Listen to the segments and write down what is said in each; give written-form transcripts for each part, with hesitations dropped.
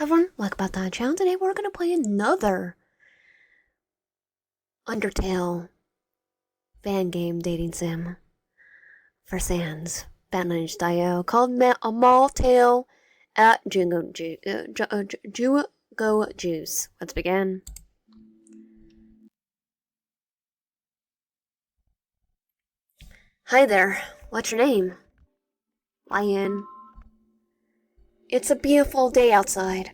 Everyone, welcome back to the channel. Today we're gonna play another Undertale fan game dating sim for Sans. Batmanage.io called Malltale at Jugo Juice. Let's begin. Hi there. What's your name? Lion. It's a beautiful day outside.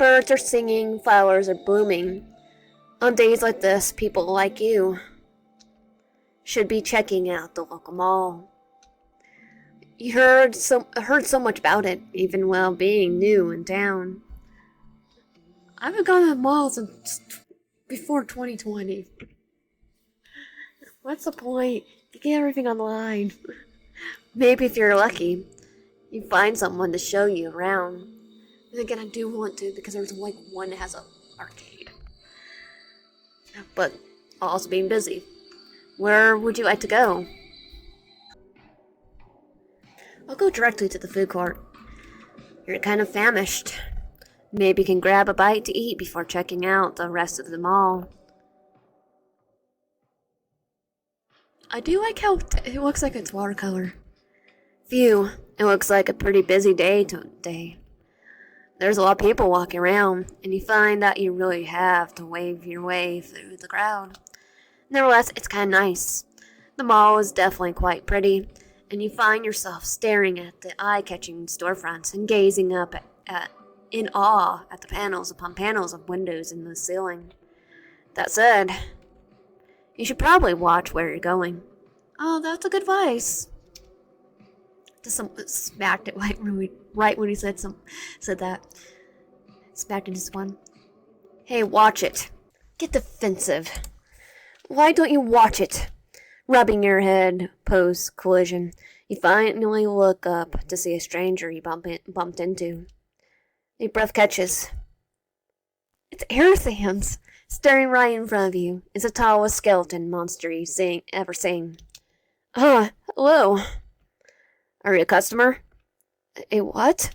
Birds are singing, flowers are blooming. On days like this, people like you should be checking out the local mall. You heard so much about it, even while being new in town. I haven't gone to the mall since before 2020. What's the point? You get everything online. Maybe if you're lucky, you find someone to show you around. And again, I do want to because there's like one that has an arcade. But also being busy. Where would you like to go? I'll go directly to the food court. You're kind of famished. Maybe you can grab a bite to eat before checking out the rest of the mall. I do like how it looks like it's watercolor. Phew, it looks like a pretty busy day today. There's a lot of people walking around, and you find that you really have to wave your way through the crowd. Nevertheless, it's kind of nice. The mall is definitely quite pretty, and you find yourself staring at the eye-catching storefronts and gazing up in awe at the panels upon panels of windows in the ceiling. That said, you should probably watch where you're going. Oh, that's a good advice. Just smacked it right when he said that. Smacked it just one. Hey, watch it. Get defensive. Why don't you watch it? Rubbing your head post-collision, you finally look up to see a stranger you bumped into. Your breath catches. It's Air Sans, staring right in front of you. It's the tallest skeleton monster you've ever seen. Hello. Are you a customer? A what?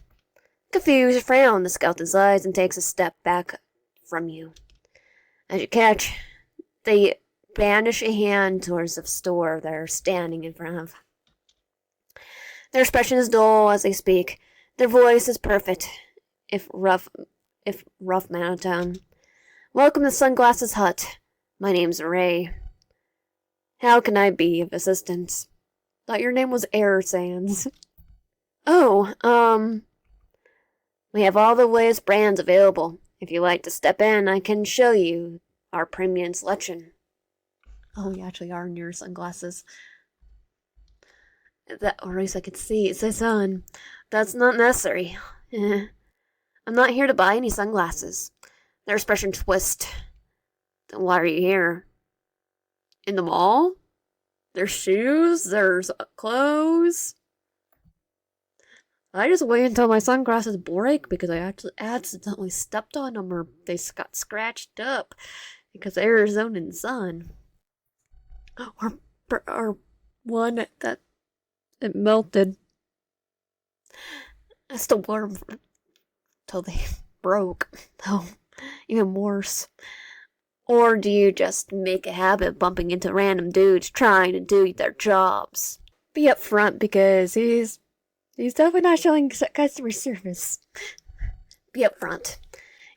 Confused frown the skeleton's eyes and takes a step back from you. As you catch, they banish a hand towards the store they're standing in front of. Their expression is dull as they speak. Their voice is perfect, if rough monotone. Welcome to Sunglasses Hut. My name's Ray. How can I be of assistance? Thought your name was Air Sans. Oh, we have all the latest brands available. If you'd like to step in, I can show you our premium selection. Oh, we actually are in your sunglasses. Or at least I could see. It says on. That's not necessary. I'm not here to buy any sunglasses. Their expression twist. Then why are you here? In the mall? There's shoes, there's clothes. I just wait until my sunglasses break because I actually accidentally stepped on them or they got scratched up because of Arizona sun. Or one that it melted. I still wore them till they broke. Oh, even worse. Or do you just make a habit of bumping into random dudes trying to do their jobs? Be upfront because he's definitely not showing customer service. Be upfront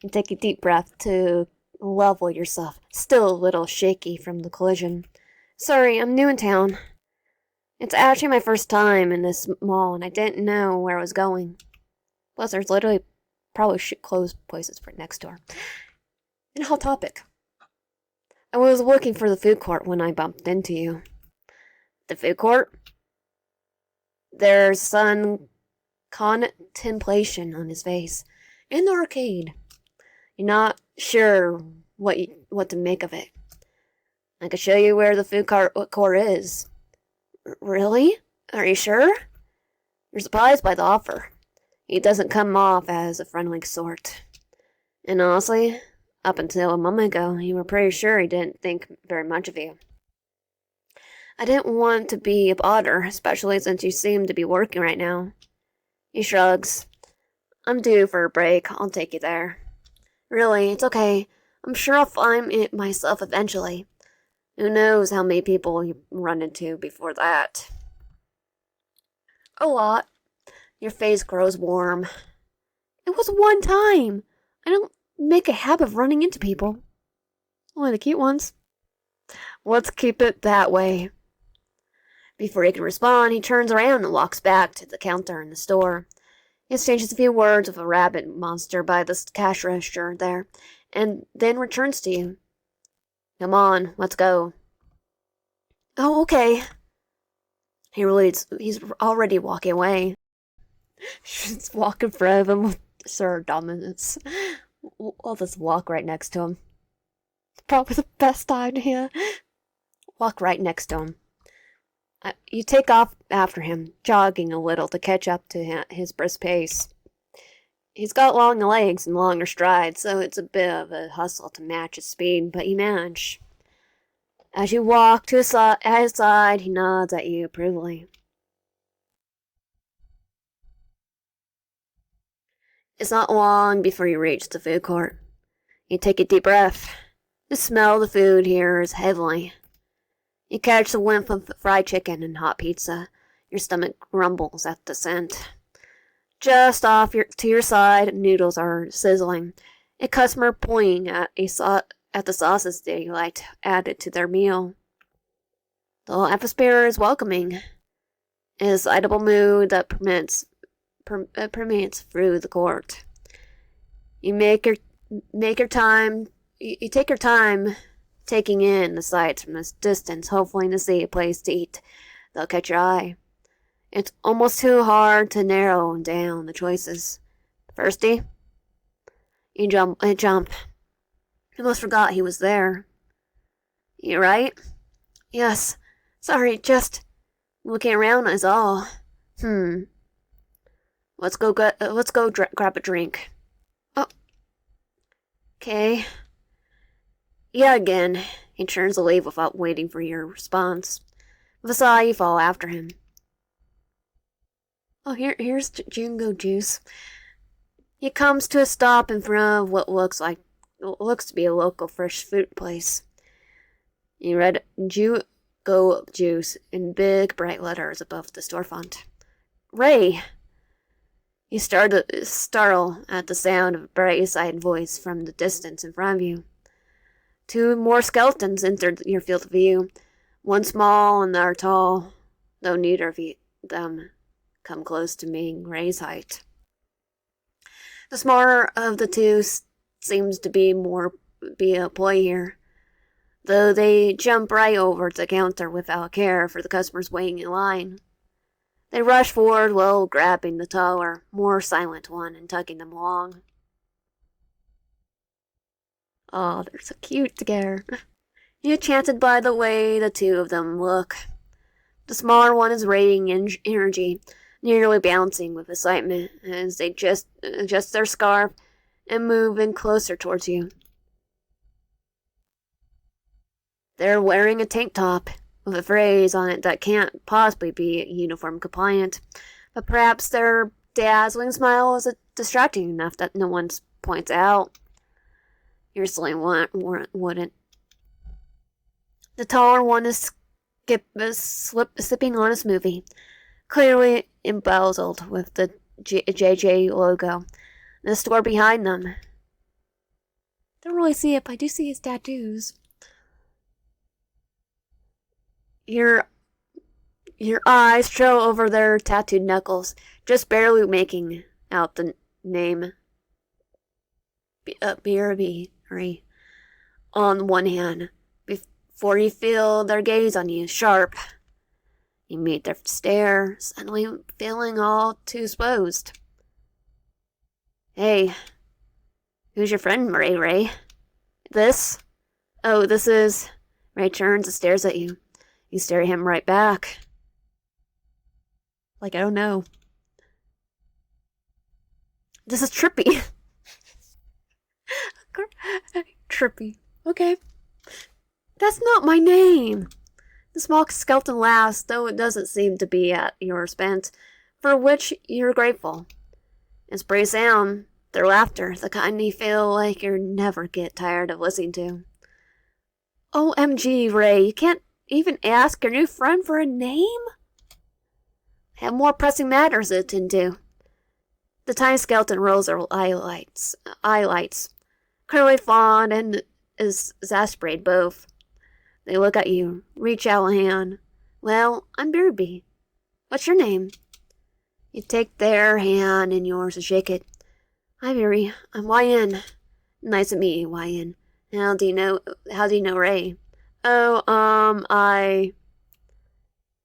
and take a deep breath to level yourself. Still a little shaky from the collision. Sorry, I'm new in town. It's actually my first time in this mall and I didn't know where I was going. Plus, there's literally probably closed places right next door. And a hot topic. I was looking for the food court when I bumped into you. The food court? There's some contemplation on his face. In the arcade. You're not sure what to make of it. I could show you where the food court is. Really? Are you sure? You're surprised by the offer. He doesn't come off as a friendly sort. And honestly, up until a moment ago, you were pretty sure he didn't think very much of you. I didn't want to be a bother, especially since you seem to be working right now. He shrugs. I'm due for a break. I'll take you there. Really, it's okay. I'm sure I'll find it myself eventually. Who knows how many people you run into before that? A lot. Your face grows warm. It was one time. I don't make a habit of running into people. Only the cute ones. Let's keep it that way. Before he can respond, he turns around and walks back to the counter in the store. He exchanges a few words with a rabbit monster by the cash register there, and then returns to you. Come on, let's go. Oh, okay. He's already walking away. She's walking in front of him with Sir Dominus. I'll just walk right next to him. Probably the best idea. Walk right next to him. You take off after him, jogging a little to catch up to his brisk pace. He's got long legs and longer strides, so it's a bit of a hustle to match his speed, but you manage. As you walk to at his side, he nods at you approvingly. It's not long before you reach the food court. You take a deep breath. The smell of the food here is heavenly. You catch the whiff of fried chicken and hot pizza. Your stomach rumbles at the scent. Just off to your side, noodles are sizzling. A customer pointing at the sauces they like to add it to their meal. The atmosphere is welcoming. It is an edible mood that permeates through the court. You take your time taking in the sights from this distance, hoping to see a place to eat that'll catch your eye. It's almost too hard to narrow down the choices. Thirsty? You jump. I almost forgot he was there. You right? Yes. Sorry, just looking around is all. Let's go grab a drink. Oh. Okay. Yeah, again. He turns to leave without waiting for your response. With a sigh, you follow after him. Oh, here's Jungo Juice. He comes to a stop in front of what looks to be a local fresh fruit place. He read Jungo Juice in big bright letters above the storefront. Ray! You startle at the sound of a bright excited voice from the distance in front of you. Two more skeletons entered your field of view, one small and the other tall, though neither of them come close to being Ray's height. The smaller of the two seems to be a boy here, though they jump right over the counter without care for the customers waiting in line. They rush forward while grabbing the taller, more silent one and tugging them along. Oh, they're so cute together. You're enchanted by the way the two of them look. The smaller one is radiating energy, nearly bouncing with excitement as they just adjust their scarf and move in closer towards you. They're wearing a tank top with a phrase on it that can't possibly be uniform compliant, but perhaps their dazzling smile is distracting enough that no one points out. Your slim one wouldn't. The taller one is sipping on a smoothie, clearly embezzled with the JJ logo. The store behind them. Don't really see it, but I do see his tattoos. Your eyes trail over their tattooed knuckles, just barely making out the name BRB on one hand, before you feel their gaze on you, sharp. You meet their stare, suddenly feeling all too exposed. Hey, who's your friend, Ray? This? Oh, this is... Ray turns and stares at you. You stare at him right back. Like, I don't know. This is Trippy. Trippy. Okay. That's not my name. The small skeleton laughs, though it doesn't seem to be at your expense, for which you're grateful. It's pretty sound. Their laughter, the kind you feel like you never get tired of listening to. OMG, Ray, you can't even ask your new friend for a name? Have more pressing matters to attend to. The tiny skeleton rolls her eyelights, clearly fond and exasperated both. They look at you, reach out a hand. Well, I'm Bearby. What's your name? You take their hand in yours and shake it. Hi, Bearby. I'm YN. Nice to meet you, YN. How do you know Ray? Oh,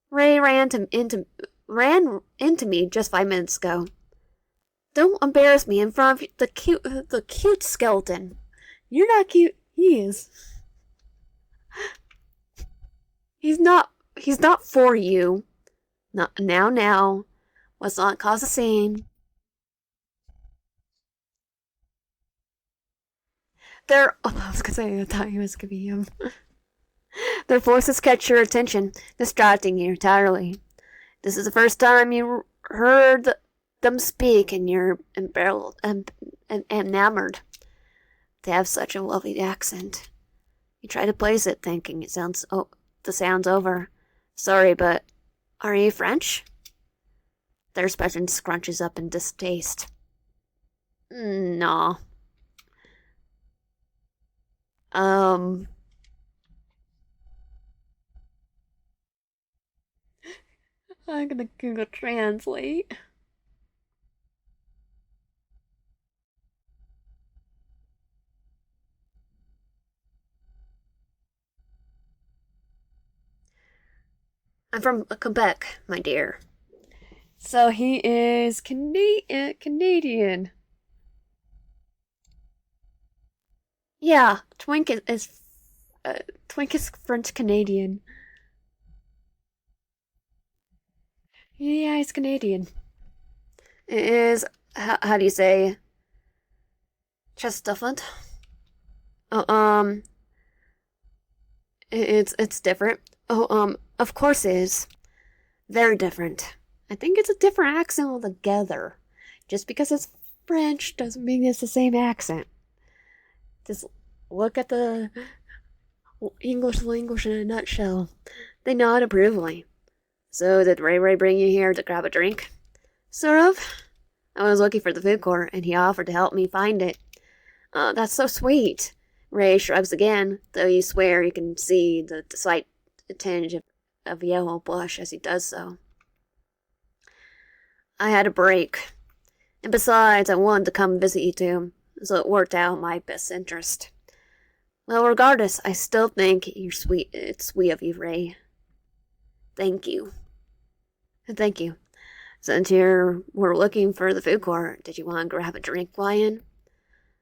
Ray ran into me just 5 minutes ago. Don't embarrass me in front of the cute skeleton. You're not cute. He is. He's not for you. Not now. Let's not cause a scene. I was gonna say, I thought he was gonna be him. Their voices catch your attention, distracting you entirely. This is the first time you heard them speak, and you're enamored. They have such a lovely accent. You try to place it, thinking the sound's over. Sorry, but are you French? Their expression scrunches up in distaste. No. I'm gonna Google Translate. I'm from Quebec, my dear. So he is Canadian. Yeah, Twink is French Canadian. Yeah, he's Canadian. It is how do you say Chesterfield? Oh, it's different. Oh, of course it is. Very different. I think it's a different accent altogether. Just because it's French doesn't mean it's the same accent. Just look at the English language in a nutshell. They nod approvingly. So did Ray bring you here to grab a drink? Sort of. I was looking for the food court, and he offered to help me find it. That's so sweet. Ray shrugs again, though you swear you can see the slight tinge of yellow blush as he does so. I had a break. And besides, I wanted to come visit you too, so it worked out in my best interest. Well, regardless, I still think you're sweet. It's sweet of you, Ray. Thank you. Thank you. Since we're looking for the food court, did you want to grab a drink, Lion?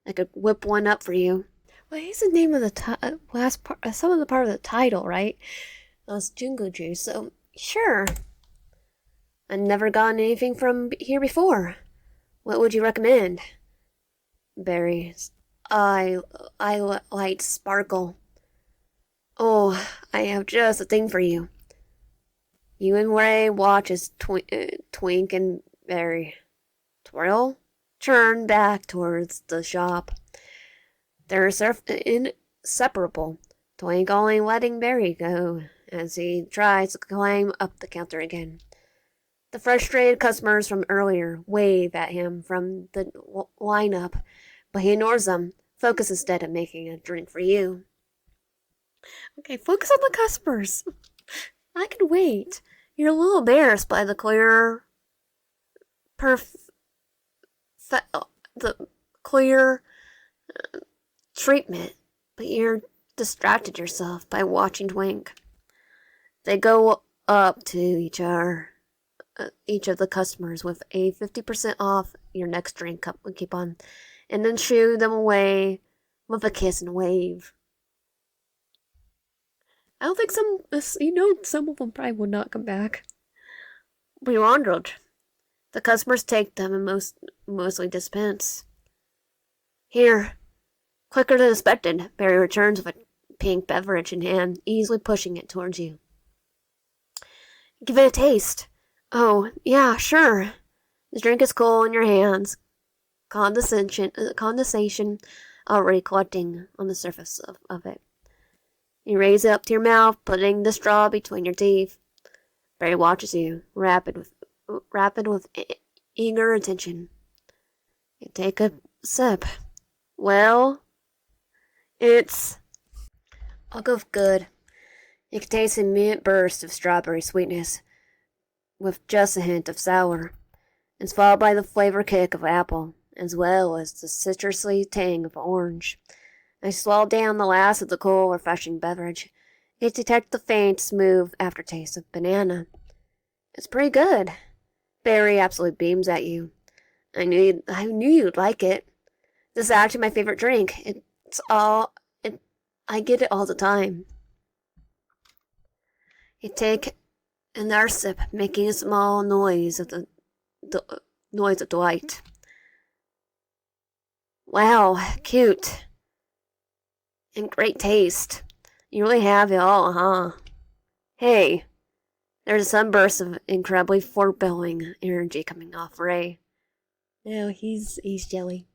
I could whip one up for you. Well, he's the name of the last part, some of the part of the title, right? That's Jungle Juice, so sure. I've never gotten anything from here before. What would you recommend? Berries. I like sparkle. Oh, I have just a thing for you. You and Ray watch as Twink and Berry turn back towards the shop. They're inseparable. Twink only letting Berry go as he tries to climb up the counter again. The frustrated customers from earlier wave at him from the lineup, but he ignores them, focus instead on making a drink for you. Okay, focus on the customers. I can wait. You're a little embarrassed by the clear treatment, but you're distracted yourself by watching Twink. They go up to each of the customers with a 50% off your next drink coupon, and then shoo them away with a kiss and wave. I don't think some of them probably will not come back. Bewildered. The customers take them and mostly dispense. Here, quicker than expected, Barry returns with a pink beverage in hand, easily pushing it towards you. Give it a taste. Oh, yeah, sure. The drink is cool in your hands. condensation already collecting on the surface of it. You raise it up to your mouth, putting the straw between your teeth. Barry watches you, rapid with eager attention. You take a sip. Well, it's all good. You can taste a mint burst of strawberry sweetness, with just a hint of sour. It's followed by the flavor kick of apple, as well as the citrusy tang of orange. I swallow down the last of the cool, refreshing beverage. It detects the faint, smooth aftertaste of banana. It's pretty good. Barry absolutely beams at you. I knew you'd like it. This is actually my favorite drink. I get it all the time. You take another sip, making a small noise the noise of delight. Wow, cute. And great taste. You really have it all, huh? Hey, there's a sunburst of incredibly foreboding energy coming off Ray. No, he's jelly.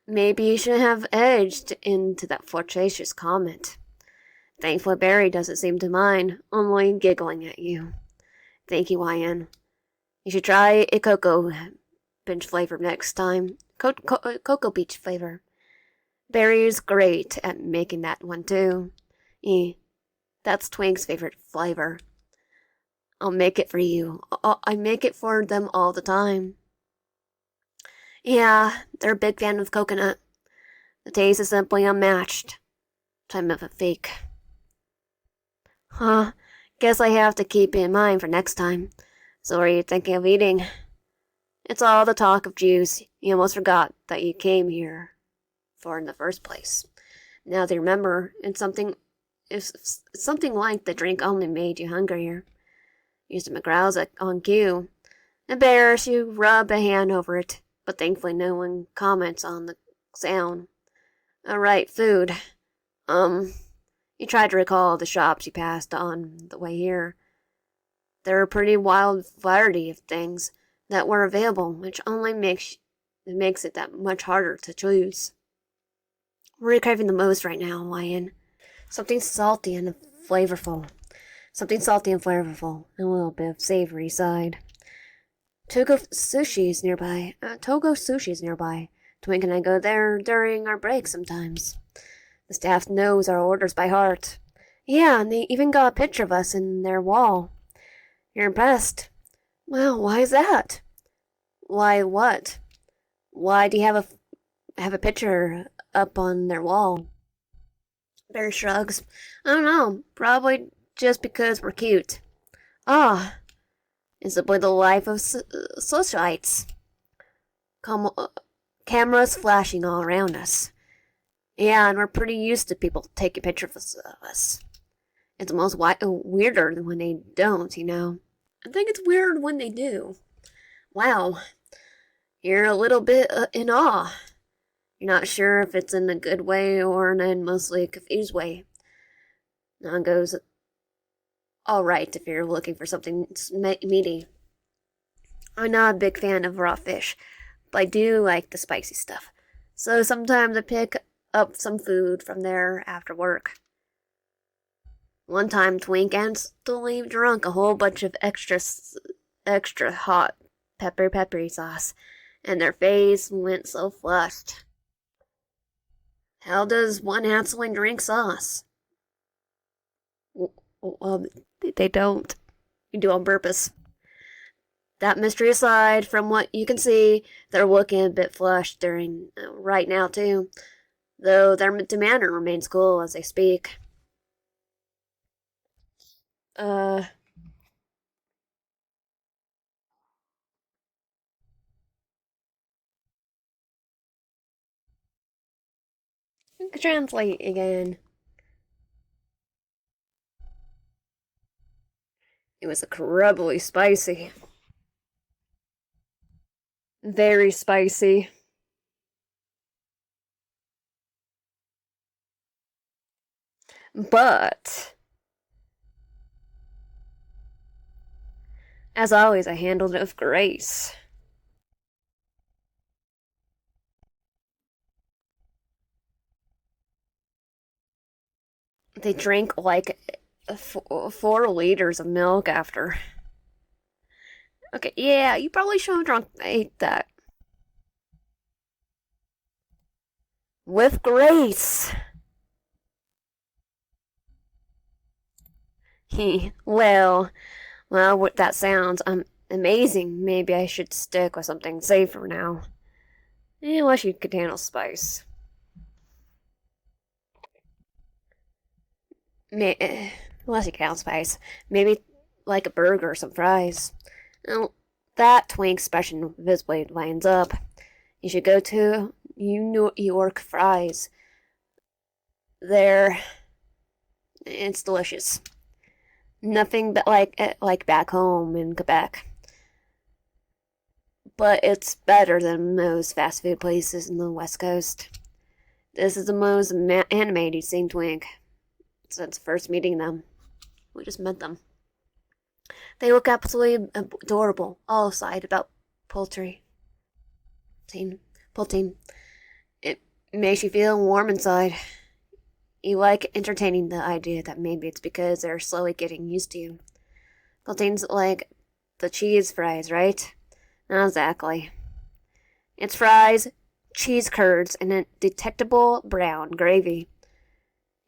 Maybe you should have edged into that flirtatious comment. Thankfully, Barry doesn't seem to mind, only giggling at you. Thank you, Ryan. You should try a cocoa beach flavor next time. Cocoa beach flavor. Barry's great at making that one too. That's Twink's favorite flavor. I'll make it for you. I make it for them all the time. Yeah, they're a big fan of coconut. The taste is simply unmatched. Time of a fake. Huh, guess I have to keep it in mind for next time. So what are you thinking of eating? It's all the talk of juice. You almost forgot that you came here for in the first place. Now that you remember, it's something like the drink only made you hungrier. Used to McGrow's on cue. Embarrassed, you rub a hand over it, but thankfully no one comments on the sound. Alright, food. You tried to recall the shops you passed on the way here. There are a pretty wild variety of things that were available, which only makes it that much harder to choose. We're craving the most right now, Lion. Something salty and flavorful. Something salty and flavorful, and a little bit of savory side. Togo Sushi is nearby. Twink and I go there during our break sometimes. The staff knows our orders by heart. Yeah, and they even got a picture of us in their wall. You're impressed. Well, why is that? Why what? Why do you have a picture up on their wall? Bear shrugs. I don't know. Probably just because we're cute. Ah, it's simply the life of socialites. Cameras flashing all around us. Yeah, and we're pretty used to people taking pictures of us. It's almost weirder when they don't, you know. I think it's weird when they do. Wow, you're a little bit in awe. You're not sure if it's in a good way or in a mostly confused way. Now goes, alright if you're looking for something meaty. I'm not a big fan of raw fish, but I do like the spicy stuff. So sometimes I pick up some food from there after work. One time, Twink accidentally drunk a whole bunch of extra hot peppery sauce, and their face went so flushed. How does one accidentally drink sauce? Well, they don't. You do on purpose. That mystery aside, from what you can see, they're looking a bit flushed during right now too, though their demeanor remains cool as they speak. Uh, translate again. It was incredibly spicy. Very spicy. But, as always, I handled it with grace. They drink like 4 liters of milk after. Okay, yeah, you probably shouldn't have drunk ate that. With grace. Well, what that sounds amazing. Maybe I should stick with something safer now. Unless you could handle spice. May, unless you can handle spice. Maybe like a burger or some fries. Oh, that twink expression visibly lines up. You should go to New York Fries. There, it's delicious. Nothing but like back home in Quebec. But it's better than most fast food places in the West Coast. This is the most animated you've seen Twink since first meeting them. We just met them. They look absolutely adorable, all aside about poultry. Protein. It makes you feel warm inside. You like entertaining the idea that maybe it's because they're slowly getting used to you. Protein's like the cheese fries, right? Not exactly. It's fries, cheese curds, and a detectable brown gravy.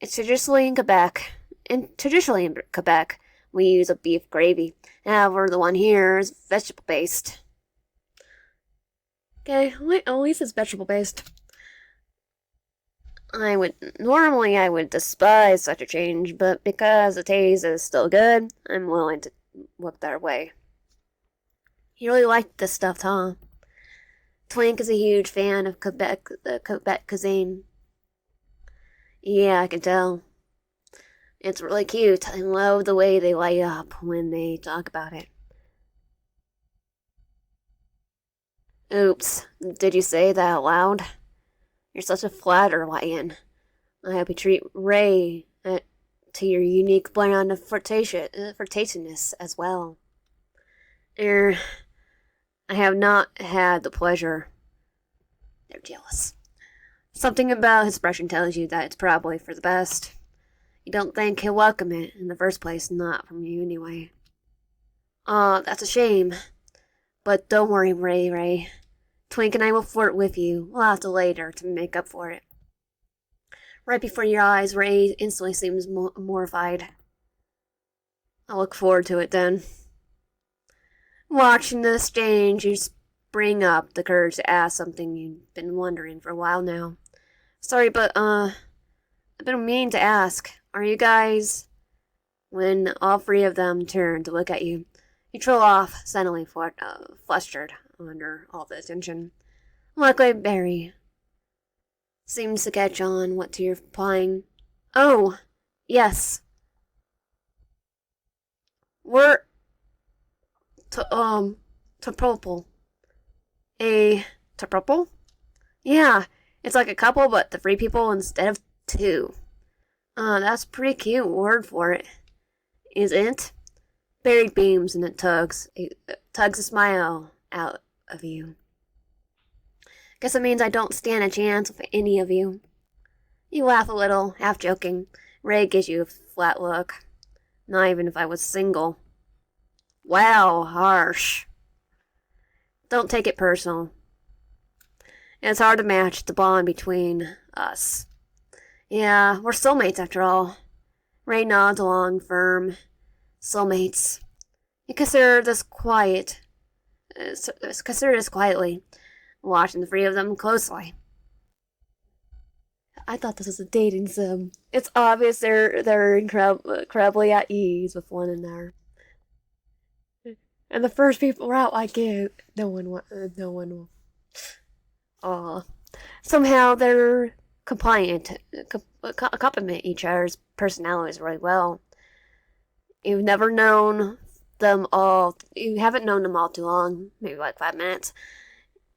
It's traditionally in Quebec, we use a beef gravy. However, the one here is vegetable based. Okay, at least it's vegetable based. I would despise such a change, but because the taste is still good, I'm willing to look their way. You really like this stuff, huh? Twink is a huge fan of the Quebec cuisine. Yeah, I can tell. It's really cute. I love the way they light up when they talk about it. Oops, did you say that out loud? You're such a flatter, Lion. I hope you treat Ray to your unique blend of flirtatiousness as well. Er, I have not had the pleasure. They're jealous. Something about his expression tells you that it's probably for the best. You don't think he'll welcome it in the first place, not from you anyway. That's a shame. But don't worry, Ray. Twink and I will flirt with you lots later to make up for it. Right before your eyes, Ray instantly seems mortified. I look forward to it then. Watching the exchange, you spring up the courage to ask something you've been wondering for a while now. Sorry, but, I've been meaning to ask. Are you guys... When all 3 of them turn to look at you, you trail off, suddenly flustered under all the attention. Luckily, Barry seems to catch on what you're implying. Oh, yes. We're to purple. To purple? Yeah, it's like a couple, but the 3 people instead of 2. That's a pretty cute word for it, isn't it? Barry beams and it tugs a smile out of you. Guess it means I don't stand a chance with any of you. You laugh a little, half joking. Ray gives you a flat look. Not even if I was single. Wow, harsh. Don't take it personal. It's hard to match the bond between us. Yeah, we're soulmates after all. Ray nods along, firm. Soulmates. You consider this quietly, watching the 3 of them closely. I thought this was a dating sim. It's obvious they're incredibly at ease with one another. And the first people out like it, no one will. Aw. Somehow they're compliant, complement each other's personalities really well. You've never known them all. You haven't known them all too long, maybe like 5 minutes.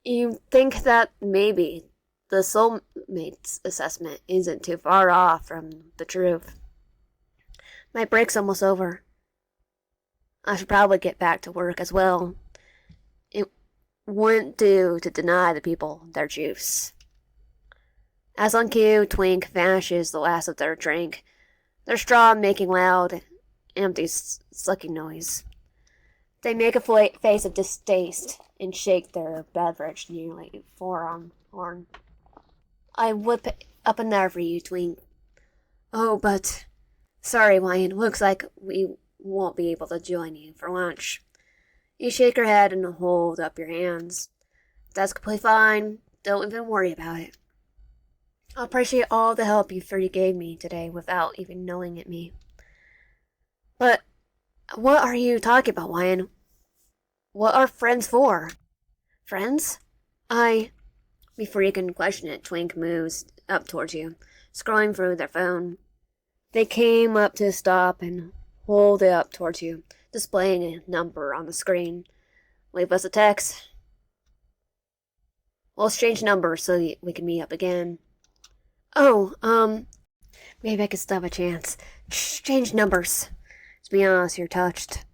You think that maybe the soulmates assessment isn't too far off from the truth. My break's almost over. I should probably get back to work as well. It wouldn't do to deny the people their juice. As on cue, Twink vanishes the last of their drink, their straw making loud, empty, sucking noise. They make a face of distaste and shake their beverage nearly forearm horn. I whip it up and there for you, Twink. Oh, but sorry, Wayne. Looks like we won't be able to join you for lunch. You shake your head and hold up your hands. That's completely fine. Don't even worry about it. I appreciate all the help you three gave me today without even knowing it me. But what are you talking about, Wayne? What are friends for? Friends? Before you can question it, Twink moves up towards you, scrolling through their phone. They came up to a stop and hold it up towards you, displaying a number on the screen. Leave us a text. We'll exchange numbers so we can meet up again. Oh, maybe I could still have a chance. Exchange numbers. To be honest, you're touched.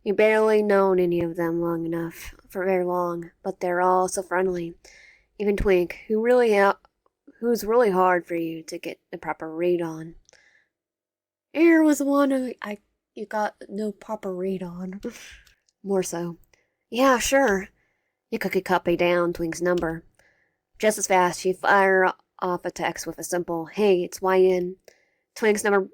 You've barely known any of them long enough, for very long, but they're all so friendly. Even Twink, who's really hard for you to get the proper read on. Here was the one you got no proper read on. More so. Yeah, sure. You cookie copy down Twink's number. Just as fast, you fire off a text with a simple, "Hey, it's YN." Twink's number,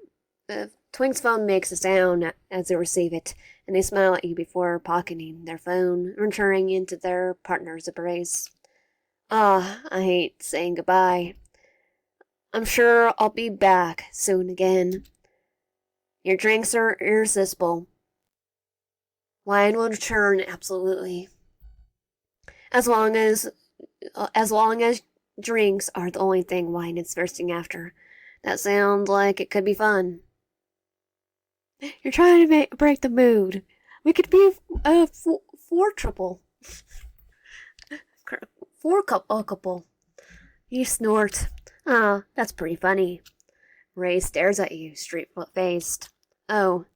Twink's phone makes a sound as they receive it, and they smile at you before pocketing their phone, returning into their partner's embrace. Ah, I hate saying goodbye. I'm sure I'll be back soon again. Your drinks are irresistible. Wine will return absolutely. As long as drinks are the only thing wine is thirsting after. That sounds like it could be fun. You're trying to break the mood. We could be four triple. Four couple. You snort. Ah, that's pretty funny. Ray stares at you, straight-faced. Oh,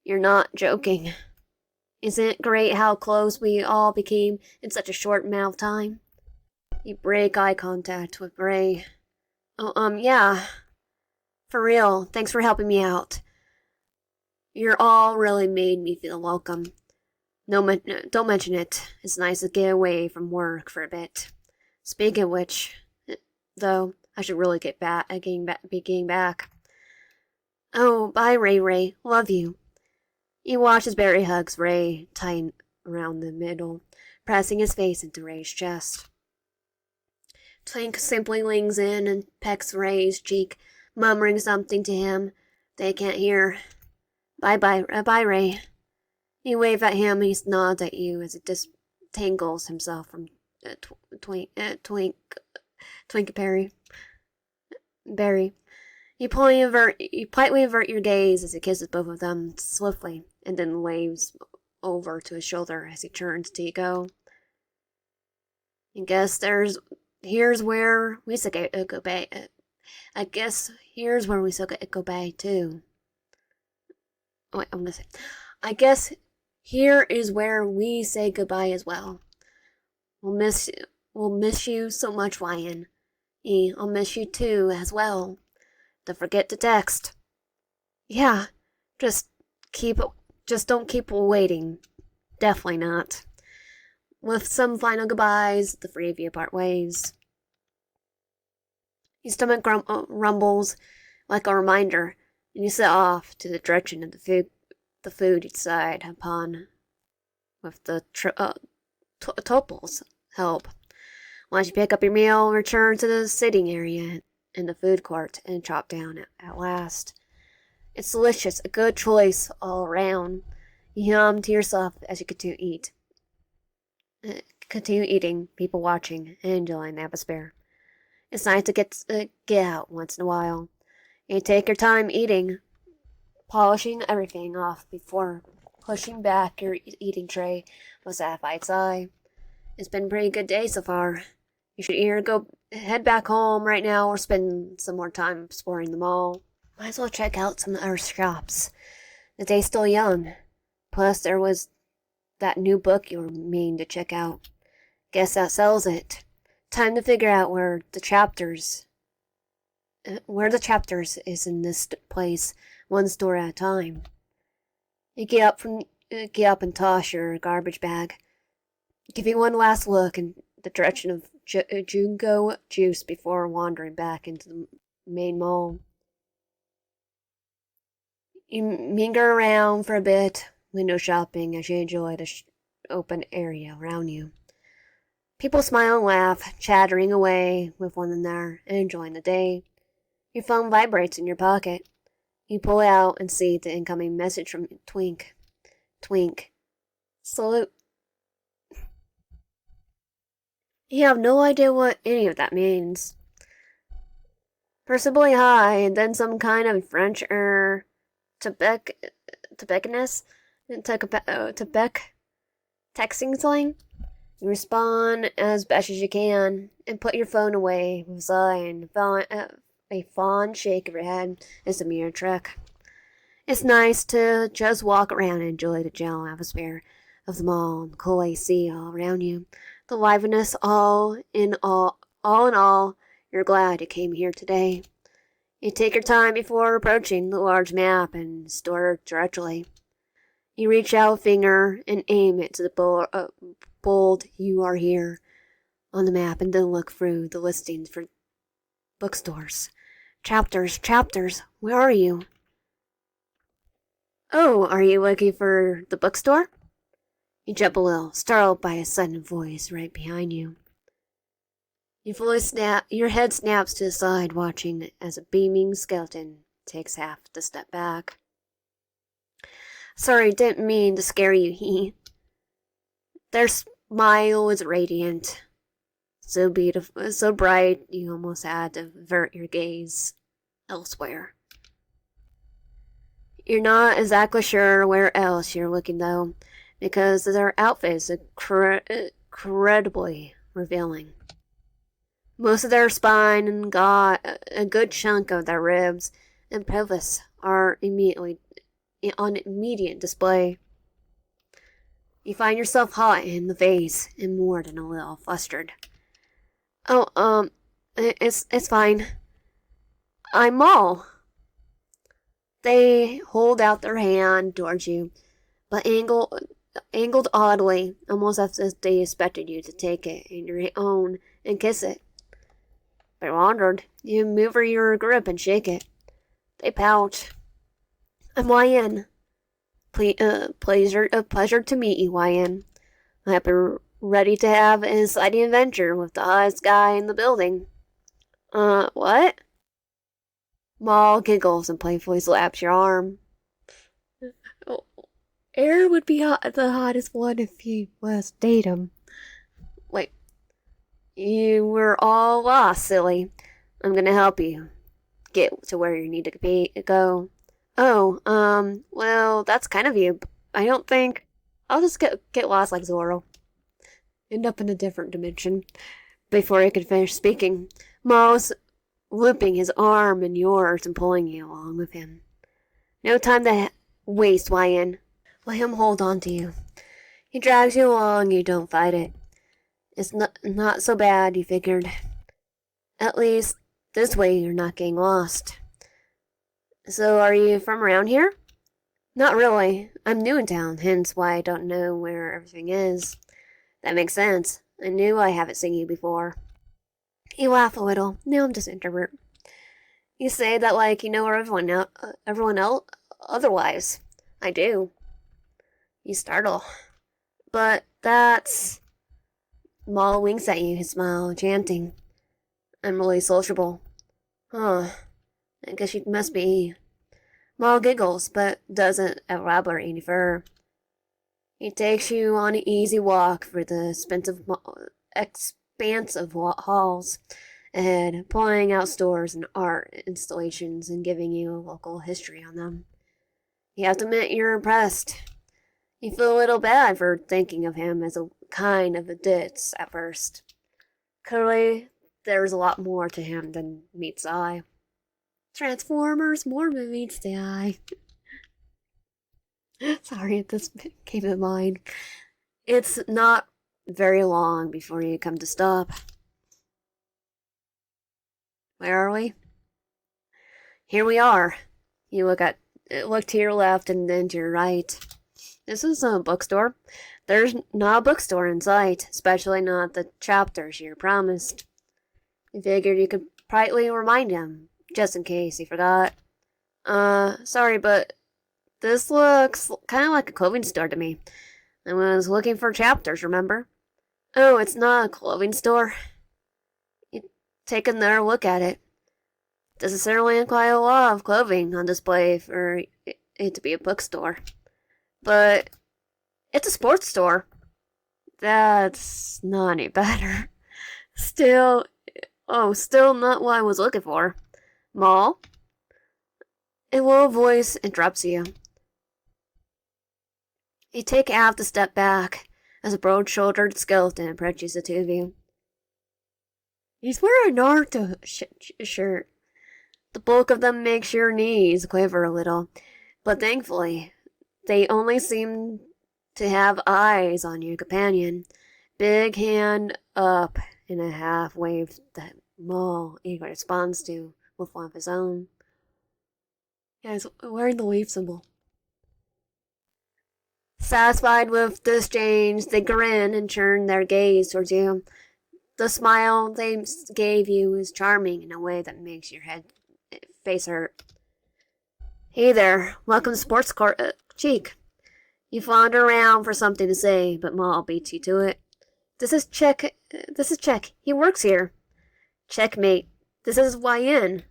you're not joking. Isn't it great how close we all became in such a short amount of time? You break eye contact with Ray. Oh, yeah. For real, thanks for helping me out. You're all really made me feel welcome. No, don't mention it. It's nice to get away from work for a bit. Speaking of which, though, I should really get back, getting back. Oh, bye, Ray. Love you. He watches Barry hugs Ray, tying around the middle, pressing his face into Ray's chest. Twink simply leans in and pecks Ray's cheek, murmuring something to him they can't hear. Bye, Ray. You wave at him and he nods at you as he disentangles himself from Twink Barry. You politely avert your gaze as he kisses both of them swiftly, and then waves over to his shoulder as he turns to go. I guess here's where we go back. I guess here's where we go back too. Oh, wait, I'm gonna say. I guess here is where we say goodbye as well. We'll miss you so much, Ryan. I'll miss you too as well. Don't forget to text. Yeah, just don't keep waiting. Definitely not. With some final goodbyes, the three of you part ways. Your stomach rumbles like a reminder, and you set off to the direction of the food you decide upon with the Topol's help. Once you pick up your meal, return to the sitting area in the food court and chop down at last. It's delicious, a good choice all around. You hum to yourself as you continue eating, people watching, and enjoying the atmosphere. It's nice to get out once in a while. You take your time eating, polishing everything off before pushing back your eating tray with Sapphire's eye. It's been a pretty good day so far. You should either head back home right now or spend some more time exploring the mall. Might as well check out some other shops. The day's still young. Plus, there was that new book you were meaning to check out. Guess that sells it. Time to figure out where the chapters is in this place one store at a time. You get up and toss your garbage bag, giving one last look in the direction of Jungo Juice before wandering back into the main mall. You linger around for a bit, window shopping as you enjoy the open area around you. People smile and laugh, chattering away with one another and enjoying the day. Your phone vibrates in your pocket. You pull it out and see the incoming message from Twink. Twink. Salute. You have no idea what any of that means. Possibly hi, and then some kind of French Tibetness, Tibet texting slang. You respond as best as you can and put your phone away with a sigh and a fond shake of your head is a mere trick. It's nice to just walk around and enjoy the general atmosphere of the mall and the cool AC all around you. The liveliness all in all, you're glad you came here today. You take your time before approaching the large map and store directly. You reach out a finger and aim it to the bold "You are here" on the map and then look through the listings for bookstores. Chapters, where are you? Oh, are you looking for the bookstore? You jump a little, startled by a sudden voice right behind you. Your head snaps to the side, watching as a beaming skeleton takes half the step back. Sorry, didn't mean to scare you, he. Their smile was radiant. So beautiful, so bright, you almost had to avert your gaze elsewhere. You're not exactly sure where else you're looking, though, because their outfit is incredibly revealing. Most of their spine and a good chunk of their ribs and pelvis are on immediate display. You find yourself hot in the face and more than a little flustered. Oh, it's fine. I'm Maul. They hold out their hand towards you, but angled oddly, almost as if they expected you to take it in your own and kiss it. Bewildered, you move your grip and shake it. They pout. I'm YN. Pleasure to meet you, YN. I'm ready to have an exciting adventure with the hottest guy in the building. What? Maul giggles and playfully slaps your arm. Oh, Aaron would be the hottest one if you was date him. Wait. You were all lost, silly. I'm gonna help you get to where you need to go. Oh, well, that's kind of you. I don't think... I'll just get lost like Zoro. End up in a different dimension. Before he could finish speaking, Maul's looping his arm in yours and pulling you along with him. No time to waste, YN. Let him hold on to you. He drags you along, you don't fight it. It's not so bad, you figured. At least, this way you're not getting lost. So, are you from around here? Not really. I'm new in town, hence why I don't know where everything is. That makes sense. I knew I haven't seen you before. You laugh a little. No, I'm just an introvert. You say that like you know everyone else otherwise. I do. You startle. But that's... Maul winks at you, his smile chanting. I'm really sociable. Huh. I guess you must be. Maul giggles, but doesn't elaborate any further. He takes you on an easy walk through the expansive halls ahead, pointing out stores and art installations and giving you local history on them. You have to admit you're impressed. You feel a little bad for thinking of him as a kind of a ditz at first. Clearly, there's a lot more to him than meets the eye. Transformers, more than meets the eye. Sorry if this came to mind. It's not very long before you come to stop. Where are we? Here we are. You look at Look to your left and then to your right. This is a bookstore. There's not a bookstore in sight, especially not the chapters you're promised. I figured you could politely remind him, just in case he forgot. Sorry, but this looks kind of like a clothing store to me. I was looking for chapters, remember? Oh, it's not a clothing store. You take another look at it. There's certainly quite a lot of clothing on display for it to be a bookstore. But it's a sports store. That's not any better. Still not what I was looking for. Mall? A low voice interrupts you. You take half the step back as a broad-shouldered skeleton approaches the two of you. He's wearing a Naruto shirt. The bulk of them makes your knees quiver a little, but thankfully, they only seem to have eyes on your companion. Big hand up in a half wave that Maul eagerly responds to with one of his own. Yeah, he's wearing the wave symbol. Satisfied with this change, they grin and turn their gaze towards you. The smile they gave you is charming in a way that makes your face hurt. Hey there, welcome to Sports Court Cheek. You flounder around for something to say, but Maul beats you to it. This is Check. He works here. Checkmate. This is YN.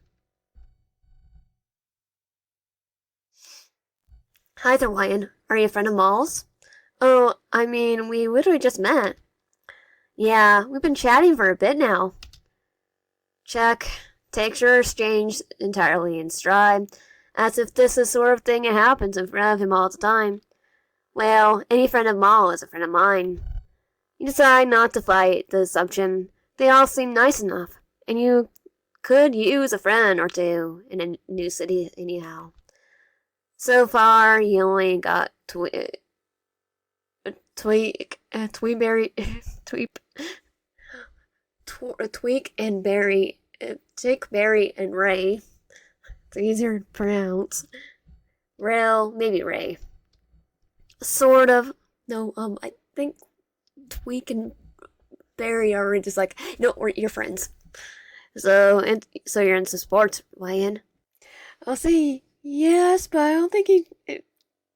Hi there, YN. Are you a friend of Maul's? Oh, I mean, we literally just met. Yeah, we've been chatting for a bit now. Check takes your exchange entirely in stride, as if this is the sort of thing that happens in front of him all the time. Well, any friend of Maul is a friend of mine. You decide not to fight the assumption. They all seem nice enough, and you could use a friend or two in a new city anyhow. So far, you only got Tweak and Berry, Tick, Berry, and Ray. It's easier to pronounce. Maybe Ray. Sort of. No, I think Tweak and Barry are just like, no, you're friends. So you're into sports, Ryan? I'll say yes, but I don't think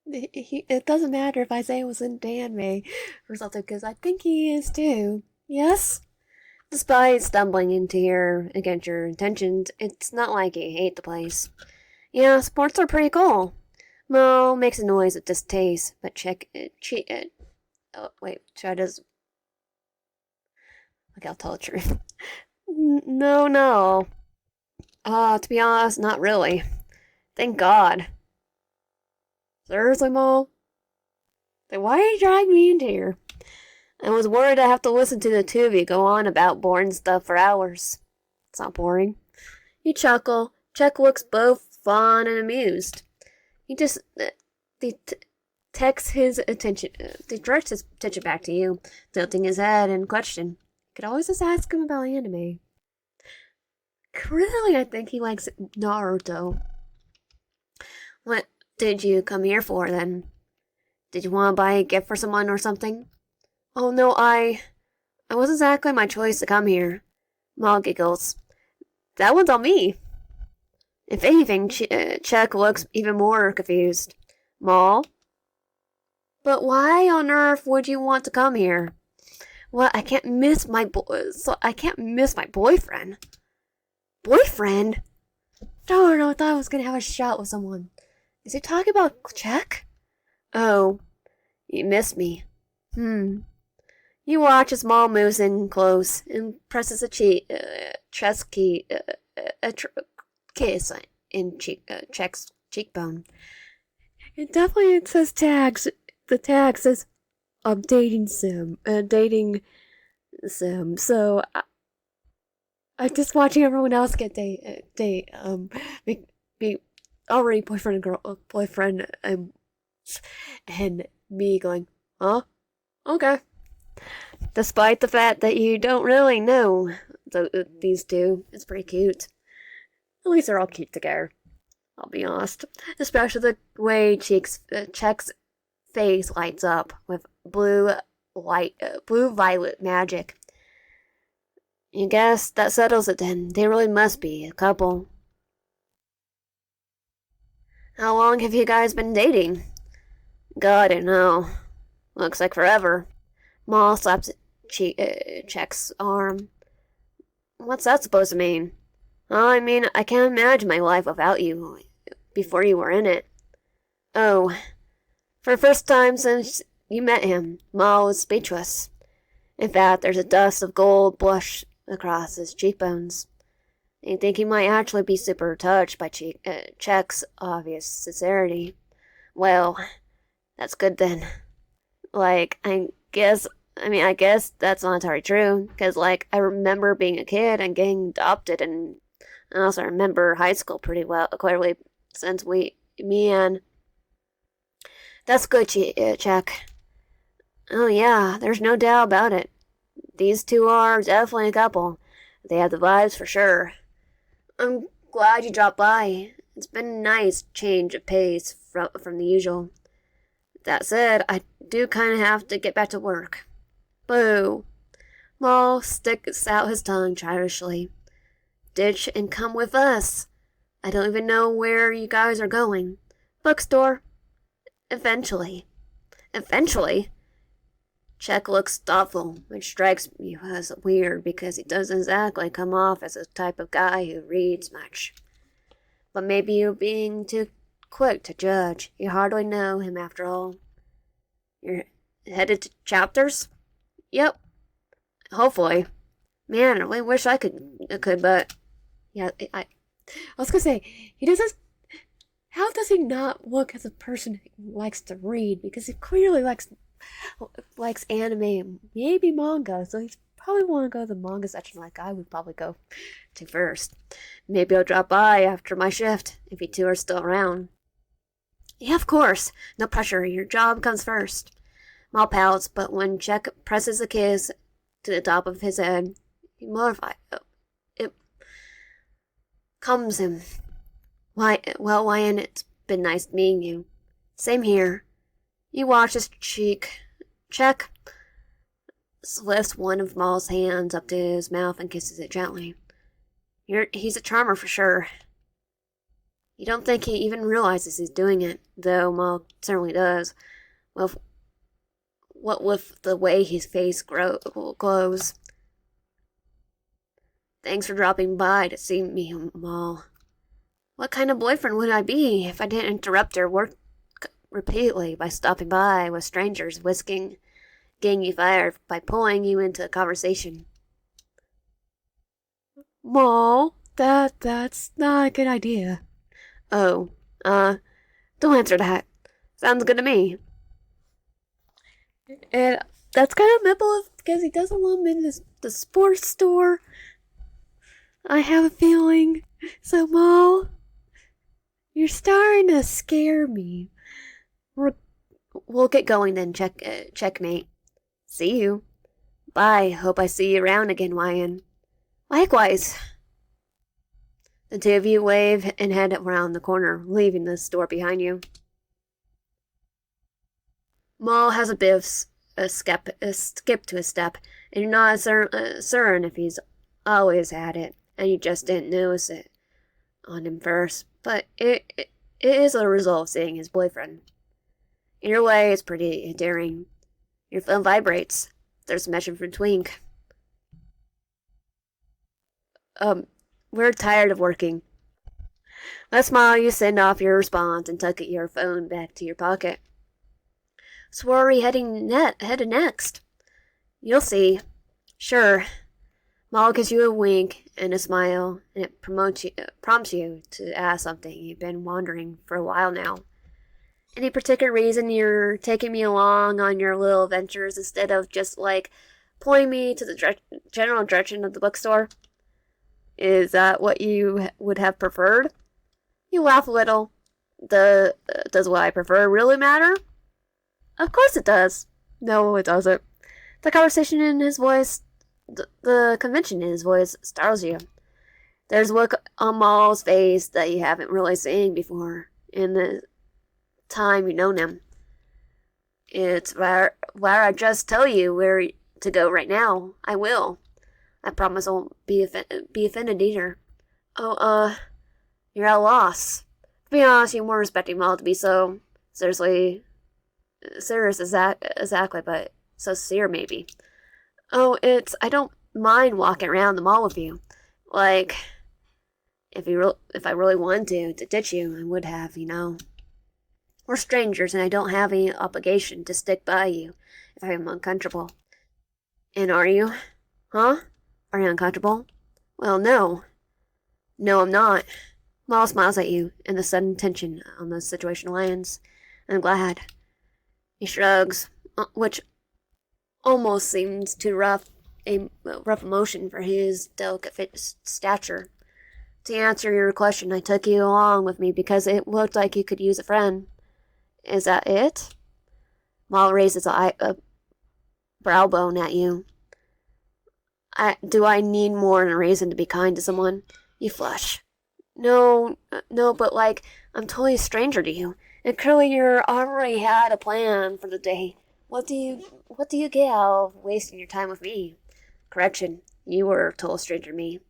it doesn't matter if I say it was in anime or something, because I think he is too. Yes? Despite stumbling against your intentions, it's not like you hate the place. Yeah, sports are pretty cool. Mo makes a noise of distaste, but I'll tell the truth. No. To be honest, not really. Thank God. Seriously, Mo? Then why did you drag me into here? I was worried I'd have to listen to the two of you go on about boring stuff for hours. It's not boring. You chuckle. Chuck looks both fun and amused. He just directs his attention back to you, tilting his head in question. You could always just ask him about anime. Really, I think he likes Naruto. What did you come here for, then? Did you want to buy a gift for someone or something? Oh, no, it wasn't exactly my choice to come here. Maul giggles. That one's on me. If anything, Chuck looks even more confused. Maul? But why on earth would you want to come here? Well, I can't miss my boyfriend. Boyfriend? No, I thought I was gonna have a shot with someone. Is he talking about Chuck? Oh, you missed me. You watch as Maul moves in close and presses a chest key, kiss in Chuck's cheekbone. It definitely says tags. The tag says, dating sim. So I'm just watching everyone else get be already boyfriend, and me going, huh? Okay. Despite the fact that you don't really know these two, it's pretty cute. At least they're all cute together. I'll be honest. Especially the way Check's face lights up with blue violet magic. I guess that settles it then. They really must be a couple. How long have you guys been dating? God, I don't know. Looks like forever. Maul slaps Check's arm. What's that supposed to mean? Oh, I mean, I can't imagine my life without you before you were in it. Oh, for the first time since you met him, Maul was speechless. In fact, there's a dust of gold blush across his cheekbones. I think he might actually be super touched by Check's obvious sincerity. Well, that's good then. Like, I guess that's not entirely true, because, like, I remember being a kid and getting adopted, and I also remember high school pretty well, clearly, since me and... That's good, Check. Oh yeah, there's no doubt about it. These two are definitely a couple. They have the vibes for sure. I'm glad you dropped by. It's been a nice change of pace from the usual. That said, I do kind of have to get back to work. Boo. Maul sticks out his tongue childishly. Ditch and come with us. I don't even know where you guys are going. Bookstore. Eventually. Eventually? Check looks thoughtful, which strikes me as weird because he doesn't exactly come off as the type of guy who reads much. But maybe you're being too quick to judge. You hardly know him after all. You're headed to chapters? Yep. Hopefully. Man, I really wish I could, but yeah, I was gonna say he doesn't. How does he not look as a person who likes to read? Because he clearly likes anime and maybe manga, so he's probably want to go to the manga section like I would probably go to first. Maybe I'll drop by after my shift if you two are still around. Yeah, of course. No pressure. Your job comes first. Maul pouts, but when Check presses a kiss to the top of his head, he mortified. It calms him. Wyan, it's been nice meeting you. Same here. You watch his cheek. Check lifts one of Maul's hands up to his mouth and kisses it gently. He's a charmer for sure. You don't think he even realizes he's doing it, though Maul certainly does. With the way his face glows. Thanks for dropping by to see me, Maul. What kind of boyfriend would I be if I didn't interrupt your work repeatedly by stopping by with strangers, getting you fired by pulling you into a conversation? Maul, that's not a good idea. Oh, don't answer that. Sounds good to me. And that's kind of memorable because he doesn't want him in the sports store. I have a feeling. So, Maul, you're starting to scare me. We'll get going then, checkmate. See you. Bye. Hope I see you around again, Wyan. Likewise. The two of you wave and head around the corner, leaving the store behind you. Maul has a bit of a skip to his step, and you're not certain if he's always had it, and you just didn't notice it on him first. But it is a result of seeing his boyfriend. Either way, it's pretty endearing. Your phone vibrates. There's a message from Twink. We're tired of working. Let's smile, you send off your response and tuck your phone back to your pocket. So where are we headed next? You'll see. Sure. Maul gives you a wink and a smile, and it prompts you to ask something you've been wondering for a while now. Any particular reason you're taking me along on your little adventures instead of just, like, pointing me to the general direction of the bookstore? Is that what you would have preferred? You laugh a little. Does what I prefer really matter? Of course it does. No, it doesn't. The conversation in his voice, the convention in his voice startles you. There's a look on Maul's face that you haven't really seen before in the time you've known him. It's where I just tell you where to go right now. I will. I promise I won't be offended either. Oh, you're at a loss. To be honest, you weren't expecting Maul to be so seriously serious exactly, but so sincere maybe. Oh, I don't mind walking around the mall with you. Like, if I really wanted to ditch you, I would have, you know. We're strangers, and I don't have any obligation to stick by you if I'm uncomfortable. And are you? Huh? Are you uncomfortable? Well, no. No, I'm not. Maul smiles at you, and the sudden tension on the situation lands. I'm glad. He shrugs, which almost seems too rough emotion for his delicate stature. To answer your question, I took you along with me because it looked like you could use a friend. Is that it? Maul raises a brow bone at you. Do I need more than a reason to be kind to someone? You flush. No, no, but like, I'm totally a stranger to you. And clearly you already had a plan for the day. What do you get out of wasting your time with me? Correction, you were a total stranger to me.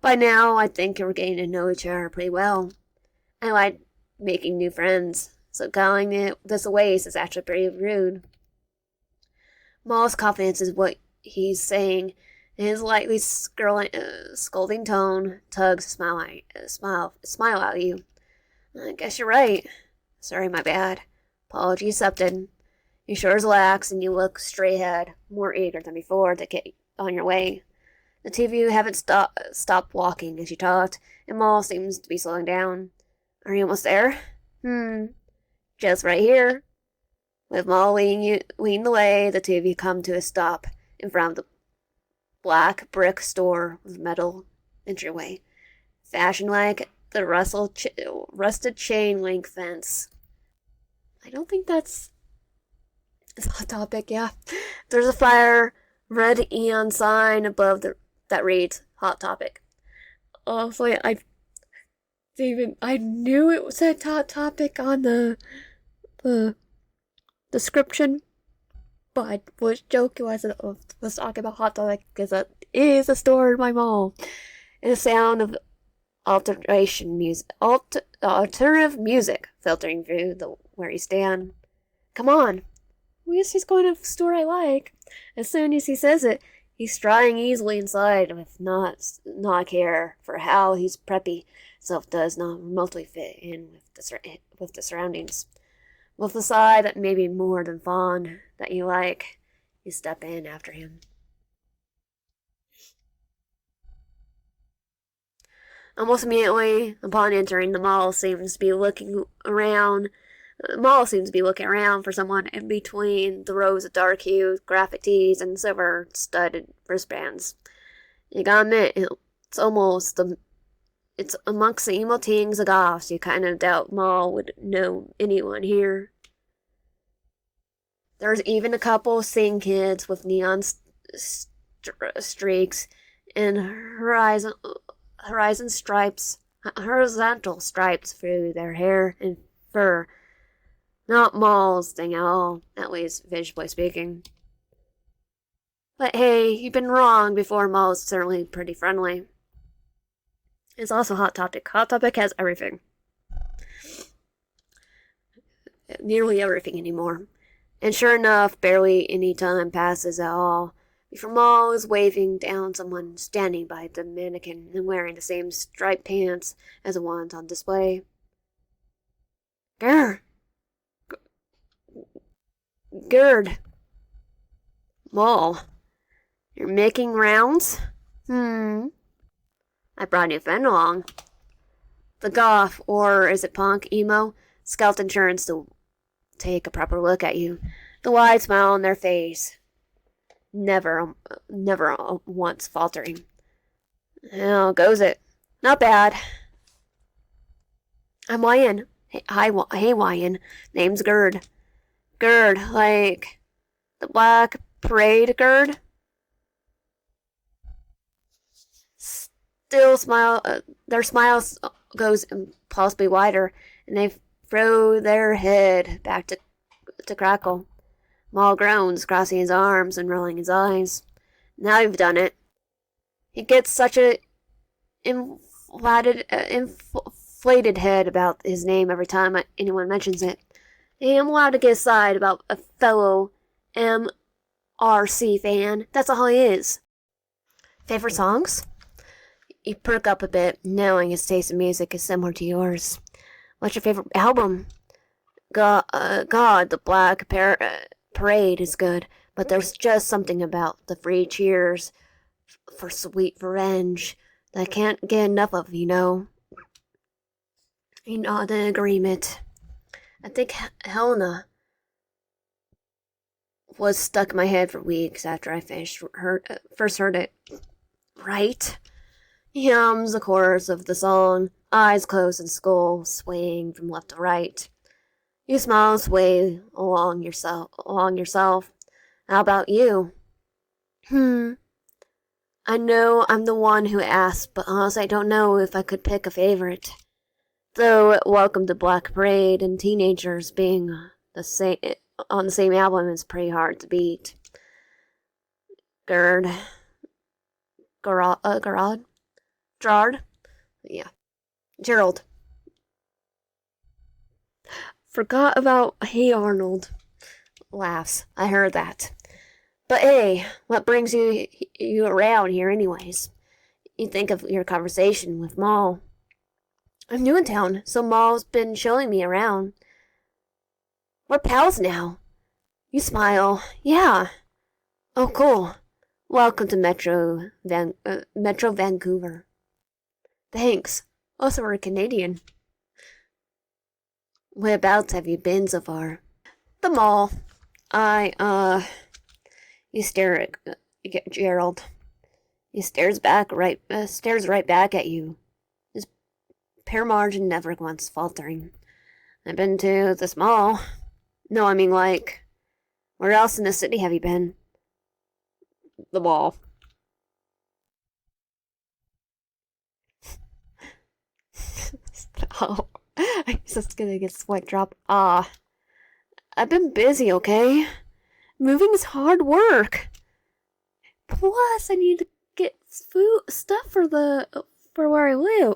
By now, I think we're getting to know each other pretty well. I like making new friends, so calling it this a waste is actually pretty rude. Maul's confidence is what he's saying. His lightly scolding tone tugs smile at you. I guess you're right. Sorry, my bad. Apology accepted. Your shoulders relax and you look straight ahead, more eager than before to get on your way. The two of you haven't stopped walking as you talked, and Maul seems to be slowing down. Are you almost there? Just right here. With Maul leading the way, the two of you come to a stop in front of the black brick store with metal entryway, fashioned like the rusted chain link fence. I don't think it's a hot topic, yeah. There's a fire red neon sign above that reads hot topic. Oh, so I knew it was a hot topic on the description, but I was joking was talking about hot topic because that is a store in my mall. And the sound of alternative music filtering through where you stand. Come on. He's going to a store I like. As soon as he says it, he's striding easily inside with not care for how he's preppy self does not remotely fit in with the surroundings. With a sigh that may be more than fond that you like, you step in after him. Almost immediately upon entering, Maul seems to be looking around for someone in between the rows of dark hued graphic tees and silver studded wristbands. You gotta admit, it's amongst the emo teens and goths you kind of doubt Maul would know anyone here. There's even a couple sing kids with neon streaks and horizontal stripes through their hair and fur. Not Maul's thing at all, at least visually speaking. But hey, you've been wrong before. Maul's certainly pretty friendly. It's also Hot Topic. Hot Topic has everything. Nearly everything anymore. And sure enough, barely any time passes at all before Maul is waving down someone standing by the mannequin and wearing the same striped pants as the ones on display. Gerd. Maul. You're making rounds? I brought a new friend along. The goth, or is it punk, emo, skeleton turns to take a proper look at you. The wide smile on their face. Never once faltering. How goes it? Not bad. I'm Wyan. Hey, Wyan. Name's Gerd. Gerd, like the Black Parade Gerd? still smile. Their smiles goes possibly wider, and they throw their head back to crackle. Maul groans, crossing his arms and rolling his eyes. Now you've done it. He gets such a inflated head about his name every time anyone mentions it. I am allowed to get a side about a fellow MRC fan. That's all he is. Favorite songs? You perk up a bit, knowing his taste in music is similar to yours. What's your favorite album? God, the Parade is good, but there's just something about the free cheers for sweet revenge that I can't get enough of, you know. You nod in agreement. I think Helena was stuck in my head for weeks after I first heard it. Right? He hums the chorus of the song, eyes closed and skull swaying from left to right. You smile and sway along yourself. How about you? I know I'm the one who asked, but honestly I don't know if I could pick a favorite. Though Welcome to Black Parade and Teenagers being the same on the same album is pretty hard to beat. Gerard? Gerard? Yeah. Gerald. Forgot about Hey Arnold. Laughs. I heard that. But hey, what brings you around here anyways? You think of your conversation with Maul. I'm new in town, so Maul's been showing me around. We're pals now. You smile. Yeah. Oh, cool. Welcome to Metro Vancouver. Thanks. Also, we're Canadian. Whereabouts have you been so far? The mall. You stare at Gerald. He stares right back at you. His pear margin never once faltering. I've been to this mall. No, I mean like, where else in the city have you been? The mall. Oh, I'm just gonna get sweat drop. I've been busy, okay? Moving is hard work. Plus, I need to get stuff for where I live.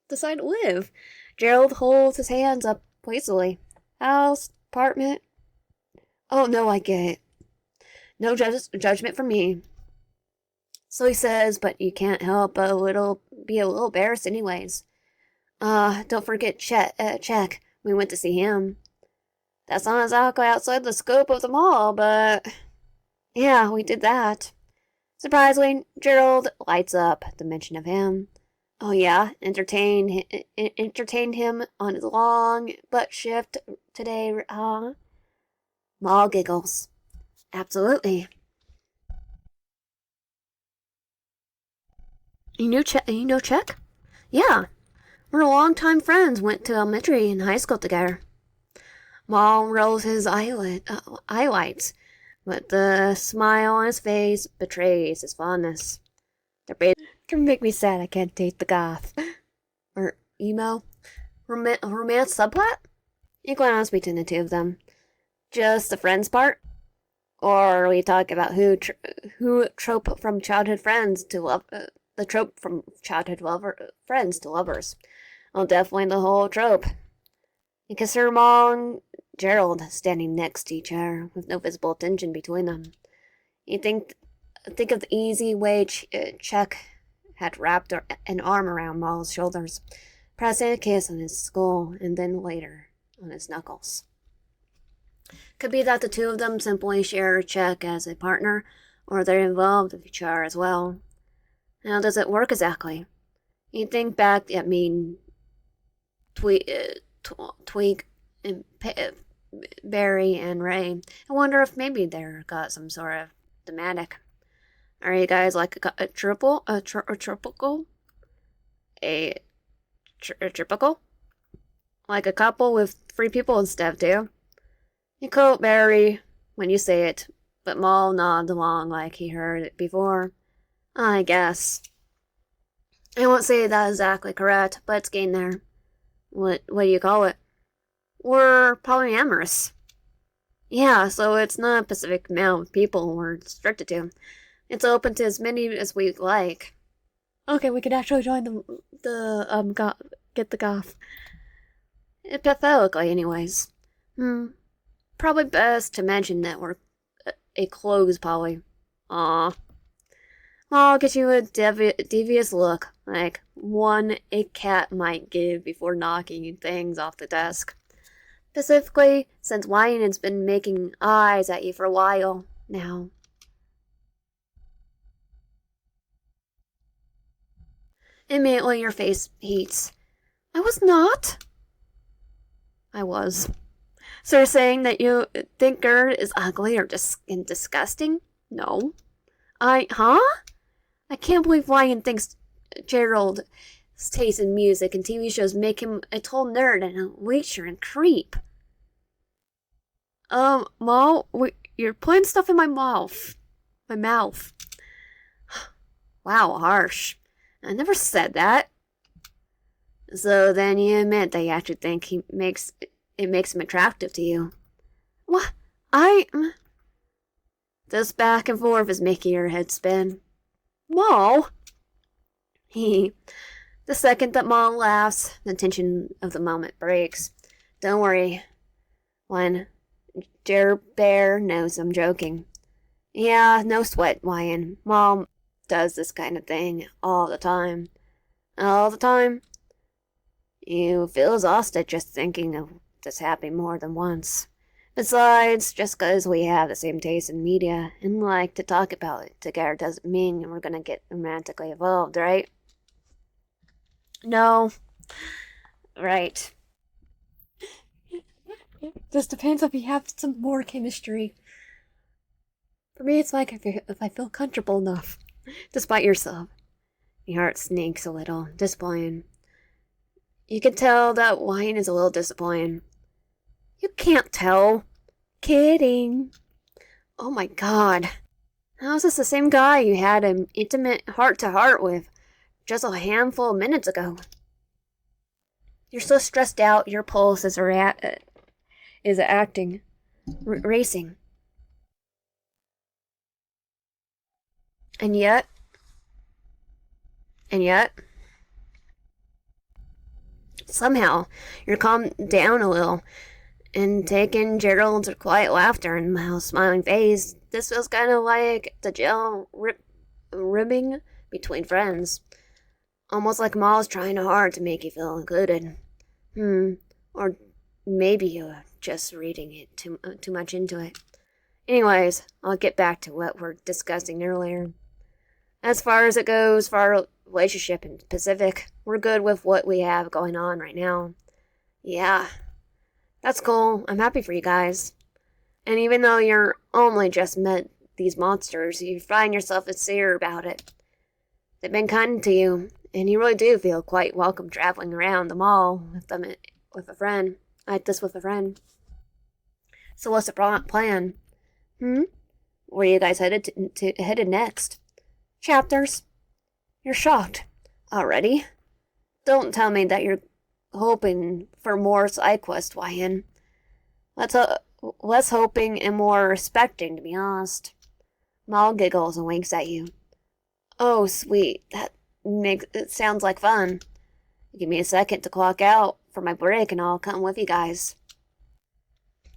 Decide to live. Gerald holds his hands up lazily. House, apartment. Oh no, I get it. No judgment from me. So he says, but you can't help but be a little embarrassed anyways. Don't forget Check. We went to see him. That's not exactly outside the scope of the mall, but yeah, we did that. Surprisingly, Gerald lights up at the mention of him. Oh yeah, entertained him on his long butt shift today, huh? Maul giggles. Absolutely. You know Chuck? Yeah. We're longtime friends, went to elementary and high school together. Maul rolls his eyelids, but the smile on his face betrays his fondness. They're can make me sad I can't date the goth. Or emo? Romance subplot? You glance between the two of them. Just the friends part? Or we talk about who trope from childhood friends to love... the trope from friends to lovers. Well, definitely the whole trope. You consider Maul and Gerald standing next to each other with no visible tension between them. You think of the easy way Chuck had wrapped an arm around Maul's shoulders, pressing a kiss on his skull and then later on his knuckles. Could be that the two of them simply share Chuck as a partner, or they're involved with each other as well. How does it work exactly? You think back at Tweak and Barry and Ray. I wonder if maybe they're got some sort of thematic. Are you guys like a triple? A triple? A triple? Like a couple with 3 people instead of 2? You quote Barry when you say it, but Maul nods along like he heard it before. I guess. I won't say that exactly correct, but it's getting there. What do you call it? We're polyamorous. Yeah, so it's not a specific amount of people we're restricted to. It's open to as many as we like. Okay, we could actually join get the goth. Pathetically, anyways. Hmm. Probably best to mention that we're a closed poly. Aw. I'll get you a devious look, like one a cat might give before knocking things off the desk. Specifically, since Wyan's been making eyes at you for a while now. Immediately your face heats. I was not. I was. So you're saying that you think Gerd is ugly or disgusting? No. Huh? I can't believe Ryan thinks Gerald's taste in music and TV shows make him a total nerd and a leecher and creep. Ma, you're putting stuff in my mouth. My mouth. Wow, harsh. I never said that. So then you admit that you actually think it makes him attractive to you. What? This back and forth is making your head spin. Ma? He. The second that Mom laughs, the tension of the moment breaks. Don't worry. When Bear knows I'm joking. Yeah, no sweat, Wyan. Mom does this kind of thing all the time. All the time. You feel exhausted just thinking of this happening more than once. Besides, just 'cause we have the same taste in media and like to talk about it together doesn't mean we're gonna get romantically involved, right? No. Right. This depends if we have some more chemistry. For me, it's like if I feel comfortable enough, despite yourself. Your heart sneaks a little, disappointed. You can tell that wine is a little disappointed. You can't tell. Kidding. Oh my god. How is this the same guy you had an intimate heart-to-heart with just a handful of minutes ago? You're so stressed out, your pulse is racing. And yet, and yet, somehow, you're calmed down a little, and taking Gerald's quiet laughter and Miles' smiling face, this feels kind of like the gel ribbing between friends. Almost like Miles trying hard to make you feel included. Or maybe you're just reading it too much into it. Anyways, I'll get back to what we're discussing earlier. As far as it goes for our relationship in Pacific, we're good with what we have going on right now. Yeah, that's cool. I'm happy for you guys. And even though you're only just met these monsters, you find yourself sincere about it. They've been kind to you, and you really do feel quite welcome traveling around the mall with a friend. Like this with a friend. So what's the plan? Where are you guys headed next? Chapters. You're shocked. Already? Don't tell me that you're hoping for more side quest, Wyan. Less hoping and more respecting, to be honest. Mal giggles and winks at you. Oh, sweet. It sounds like fun. Give me a second to clock out for my break and I'll come with you guys.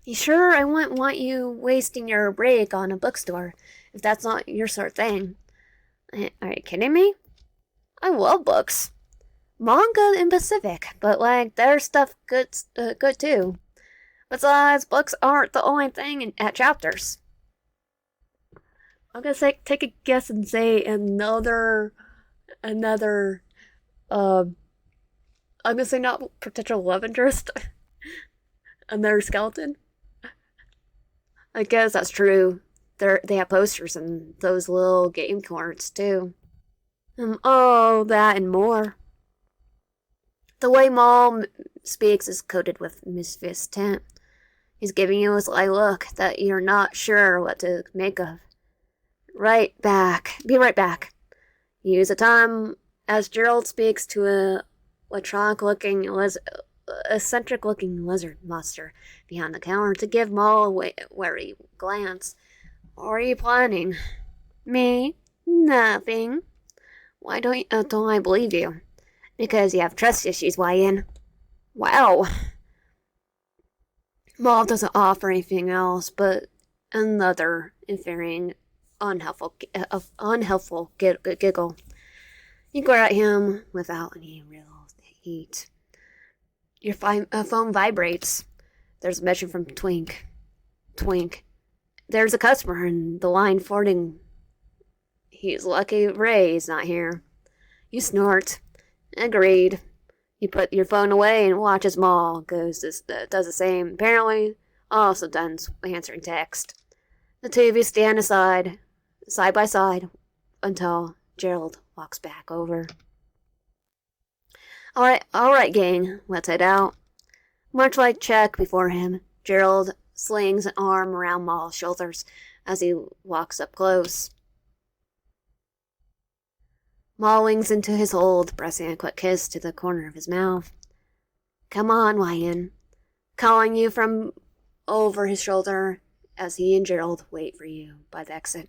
You sure I wouldn't want you wasting your break on a bookstore, if that's not your sort of thing. Are you kidding me? I love books. Manga in Pacific, but like their stuff good too. Besides, books aren't the only thing at Chapters. I'm gonna take a guess and say another. I'm gonna say not potential love interest. Another skeleton. I guess that's true. They have posters and those little game cards too. Oh, that and more. The way Mom speaks is coated with misfit tint. He's giving you a sly look that you're not sure what to make of. Right back. Be right back. Use the time as Gerald speaks to a electronic-looking, eccentric-looking lizard monster behind the counter to give Maul a wary glance. What are you planning? Me? Nothing. Why don't I believe you? Because you have trust issues, Wyan. Wow. Maul doesn't offer anything else but another infuriating, unhelpful giggle. You glare at him without any real heat. Your phone vibrates. There's a message from Twink. Twink. There's a customer in the line forwarding. He's lucky Ray's not here. You snort. Agreed. You put your phone away and watch as Maul does the same. Apparently, also done answering text. The two of you stand side by side, until Gerald walks back over. All right, gang, let's head out. Much like Chuck before him, Gerald slings an arm around Maul's shoulders as he walks up close. Maul leans into his hold, pressing a quick kiss to the corner of his mouth. Come on, Wyan. Calling you from over his shoulder as he and Gerald wait for you by the exit.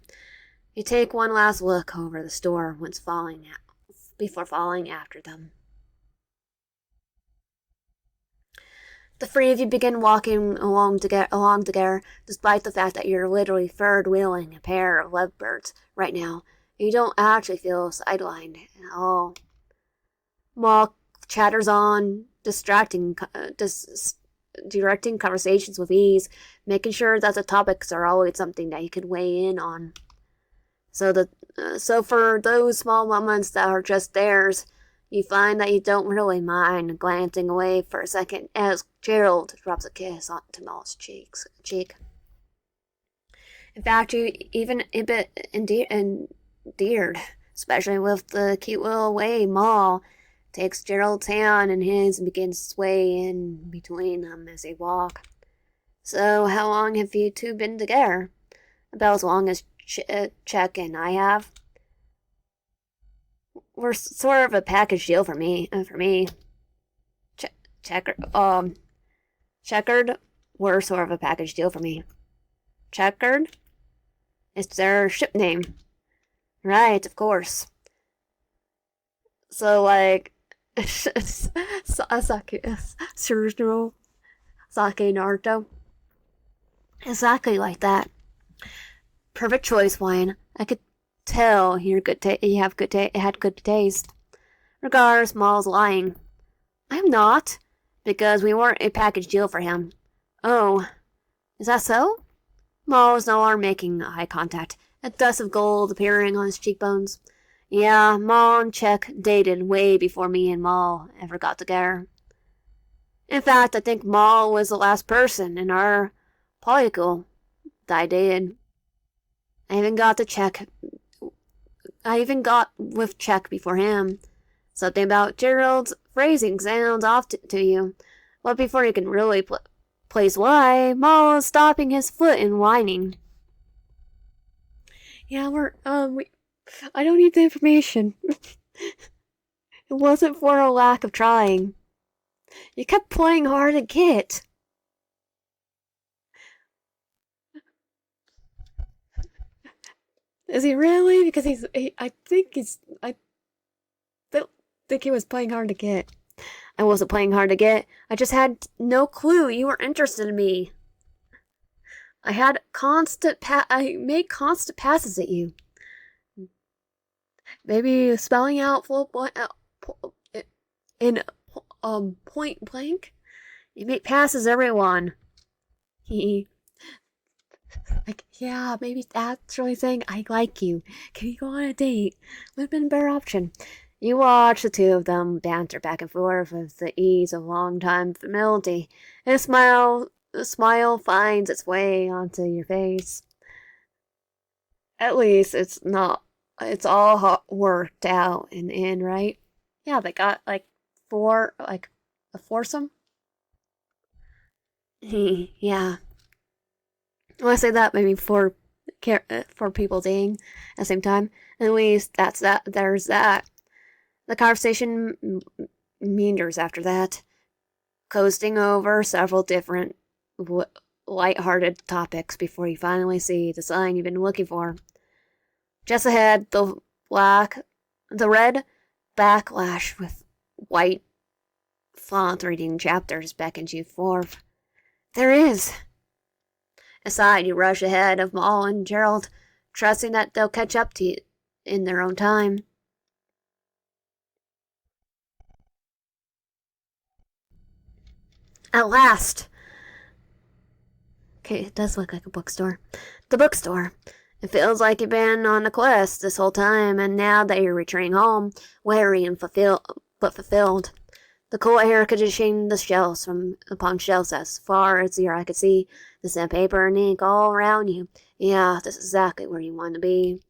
You take one last look over the store before falling after them. The three of you begin walking along together, despite the fact that you're literally third-wheeling a pair of lovebirds right now. You don't actually feel sidelined at all. Maul chatters on, directing conversations with ease, making sure that the topics are always something that you can weigh in on. So for those small moments that are just theirs, you find that you don't really mind glancing away for a second as Gerald drops a kiss onto Maul's cheek. In fact, you even a bit endeared, especially with the cute little way Maul takes Gerald's hand in his and begins to sway in between them as they walk. So, how long have you two been together? About as long as Chuck and I have. We're sort of a package deal for me. Checkered. We're sort of a package deal for me. Checkered? It's their ship name. Right, of course. So, like, Sake Naruto. Exactly like that. Perfect choice, Wyan. I could tell you had good taste. Regards, Maul's lying. I'm not, because we weren't a package deal for him. Oh, is that so? Maul is no longer making eye contact, a dust of gold appearing on his cheekbones. Yeah, Maul and Chuck dated way before me and Maul ever got together. In fact, I think Maul was the last person in our polycule that I dated. I even got with Chuck before him. Something about Gerald's phrasing sounds off to you. But before you can really place why, Maul is stopping his foot and whining. Yeah, I don't need the information. It wasn't for a lack of trying. You kept playing hard to get. Is he really? Because I think he was playing hard to get. I wasn't playing hard to get. I just had no clue you were interested in me. I made constant passes at you. Maybe spelling out in point blank. You make passes, everyone. Yeah, maybe that's really saying I like you. Can you go on a date? Would have been a better option. You watch the two of them banter back and forth with the ease of long-time familiarity, and a smile finds its way onto your face. At least it's all worked out in the end, right? Yeah, they got a foursome. Yeah. When I say that, maybe four people dating at the same time. At least there's that. The conversation meanders after that, coasting over several different light-hearted topics before you finally see the sign you've been looking for. Just ahead, the red backlash with white font reading chapters beckons you forth. There is! Aside, you rush ahead of Maul and Gerald, trusting that they'll catch up to you in their own time. At last! Okay, it does look like a bookstore. The bookstore. It feels like you've been on a quest this whole time, and now that you're returning home, weary and fulfilled. The cool air conditioning the shelves from upon shelves as far as your eye could see, the sandpaper and ink all around you. Yeah, this is exactly where you want to be.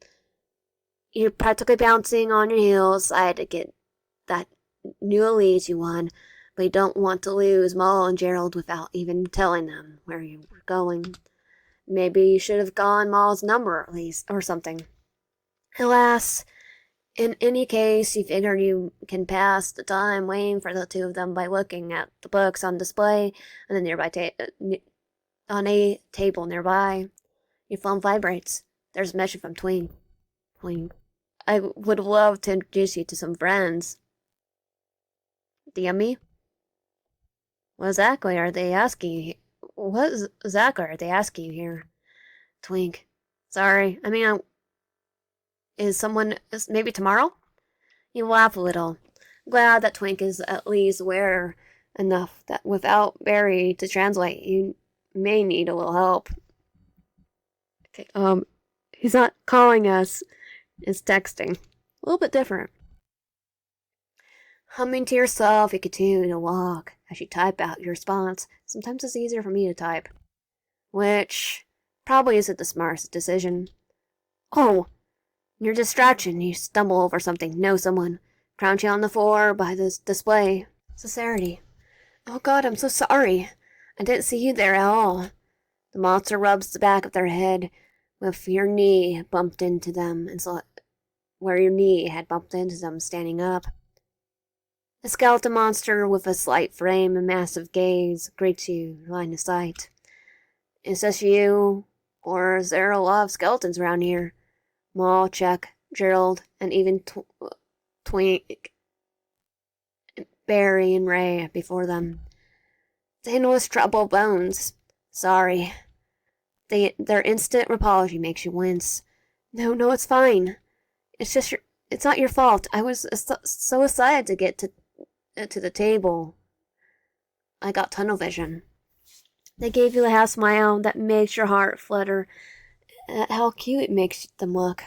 You're practically bouncing on your heels, excited to get that new elite you won, but you don't want to lose Maul and Gerald without even telling them where you were going. Maybe you should have gone Maul's number at least, or something. Alas, in any case, you figure you can pass the time waiting for the two of them by looking at the books on display on the on a table nearby. Your phone vibrates. There's a message from Twink. Twink. I would love to introduce you to some friends. DM me? What exactly are they asking you? What exactly are they asking you here? Twink. Sorry. Is someone maybe tomorrow? You laugh a little, glad that Twink is at least aware enough that without Barry to translate, you may need a little help. Okay, he's not calling us, it's texting. A little bit different. Humming to yourself, you continue to walk as you type out your response. Sometimes it's easier for me to type. Which probably isn't the smartest decision. Oh, in your distraction, you stumble over something, know someone, crouching on the floor by the display. Sincerity. Oh God, I'm so sorry. I didn't see you there at all. The monster rubs the back of their head with your knee bumped into them, and so where your knee had bumped into them standing up. A skeleton monster with a slight frame and massive gaze greets you, line of sight. Is this you, or is there a lot of skeletons around here? Maul, Chuck, Gerald, and even Twink, Barry, and Ray before them. They know it's trouble bones. Sorry. Their instant apology makes you wince. No, it's fine. It's not your fault. I was so excited to get to the table. I got tunnel vision. They gave you a half smile that makes your heart flutter at how cute it makes them look.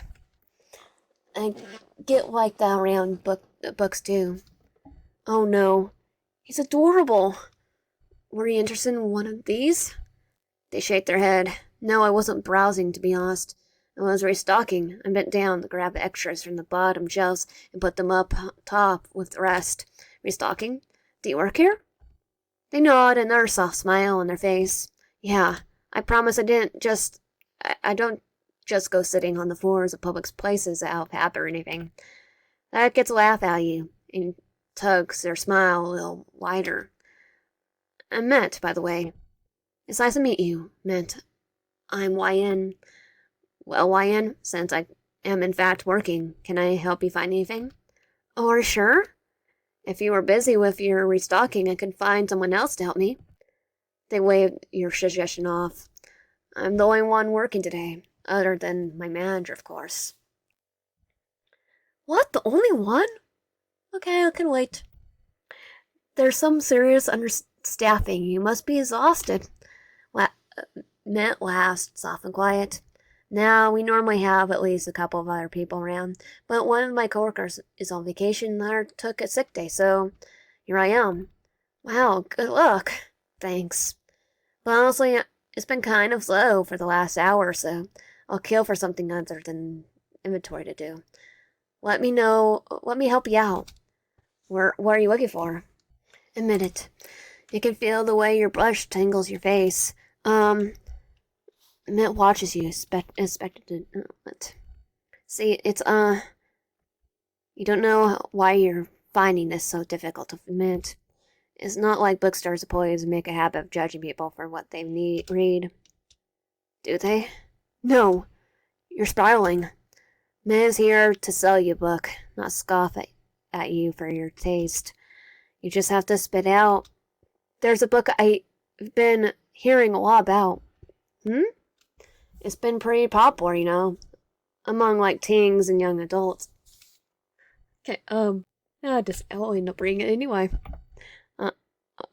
I get like that around books too. Oh no, he's adorable. Were you interested in one of these? They shake their head. No, I wasn't browsing, to be honest. I was restocking. I bent down to grab extras from the bottom shelves and put them up top with the rest. Restocking? Do you work here? They nod, and there's a soft smile on their face. Yeah, I promise I don't just go sitting on the floors of public places out of habit or anything. That gets a laugh out of you, and tugs their smile a little wider. I'm Met, by the way. It's nice to meet you, Met. I'm YN. Well, YN, since I am in fact working, can I help you find anything? Oh, are you sure? If you were busy with your restocking, I could find someone else to help me. They waved your suggestion off. I'm the only one working today, other than my manager, of course. What? The only one? Okay, I can wait. There's some serious understaffing. You must be exhausted. Met last, soft and quiet. Now, we normally have at least a couple of other people around, but one of my coworkers is on vacation and I took a sick day, so here I am. Wow, good luck. Thanks. But honestly, it's been kind of slow for the last hour or so. I'll kill for something other than inventory to do. Let me help you out. What are you looking for? Admit it. You can feel the way your brush tingles your face. Mint watches you, inspected. See, it's, You don't know why you're finding this so difficult to admit. It's not like bookstores employees make a habit of judging people for what they read. Do they? No, you're spiraling. Man's here to sell you a book, not scoff at you for your taste. You just have to spit out. There's a book I've been hearing a lot about. It's been pretty popular, among like teens and young adults. Okay, I just I'll end up bringing it anyway. Uh,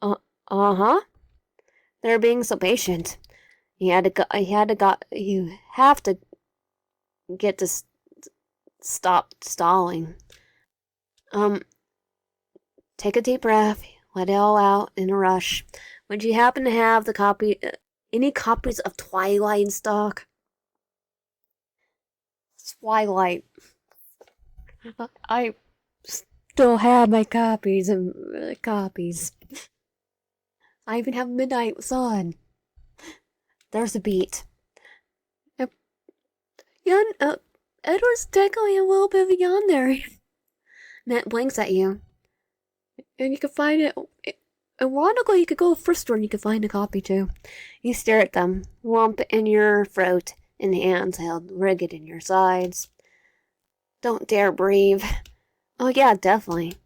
uh-huh. They're being so patient. You have to get to stop stalling. Take a deep breath, let it all out in a rush. Would you happen to have any copies of Twilight in stock? Twilight. I still have my copies and copies. I even have Midnight Sun. There's a beat. Edward's technically a little bit beyond there. Matt blinks at you. And you can find it. Ironically, you could go to a thrift store and you could find a copy too. You stare at them, lump in your throat, and the hands held rigid in your sides. Don't dare breathe. Oh yeah, definitely.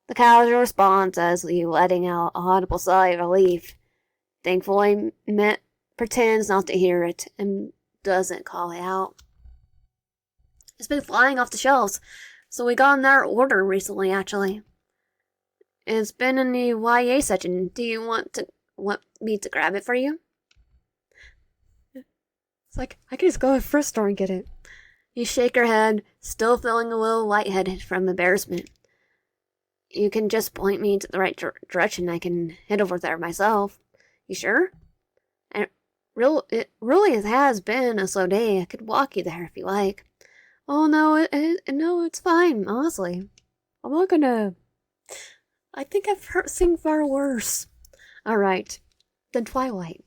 The casual response as you letting out a audible sigh of relief. Thankfully, Matt pretends not to hear it and doesn't call it out. It's been flying off the shelves, so we got in our order recently, actually. It's been in the YA section. Do you want me to grab it for you? It's like, I can just go to the first store and get it. You shake your head, still feeling a little lightheaded from embarrassment. You can just point me to the right direction. I can head over there myself. You sure? It really has been a slow day. I could walk you there if you like. Oh, no, no, it's fine, honestly. I'm not gonna... I think I've seen far worse. Alright, then Twilight.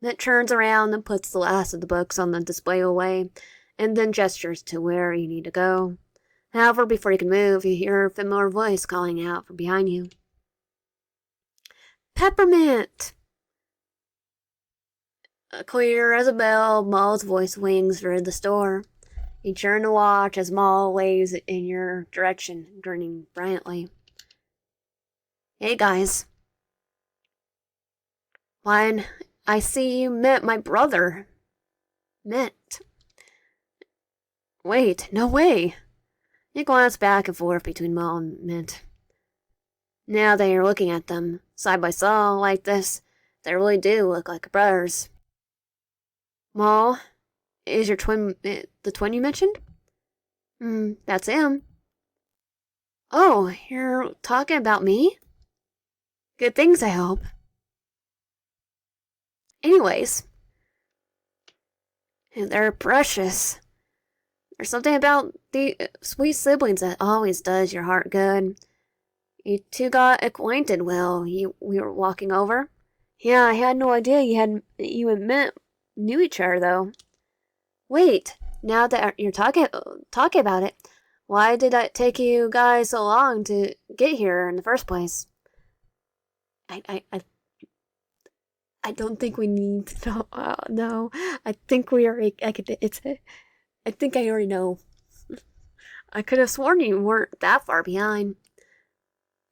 It turns around and puts the last of the books on the display away, and then gestures to where you need to go. However, before you can move, you hear a familiar voice calling out from behind you. Peppermint! Clear as a bell, Maul's voice wings through the store. You turn to watch as Maul waves in your direction, grinning brilliantly. Hey guys. Why, I see you met my brother. Met. Wait, no way. You glance back and forth between Maul and Mint. Now that you're looking at them, side by side like this, they really do look like brothers. Maul, is your twin the twin you mentioned? That's him. Oh, you're talking about me? Good things, I hope. Anyways, they're precious. There's something about the sweet siblings that always does your heart good. You two got acquainted well. We were walking over. Yeah, I had no idea you had knew each other though. Wait, now that you're talking about it, why did it take you guys so long to get here in the first place? I don't think we need to know. No, I think we are. I think I already know. I could have sworn you weren't that far behind.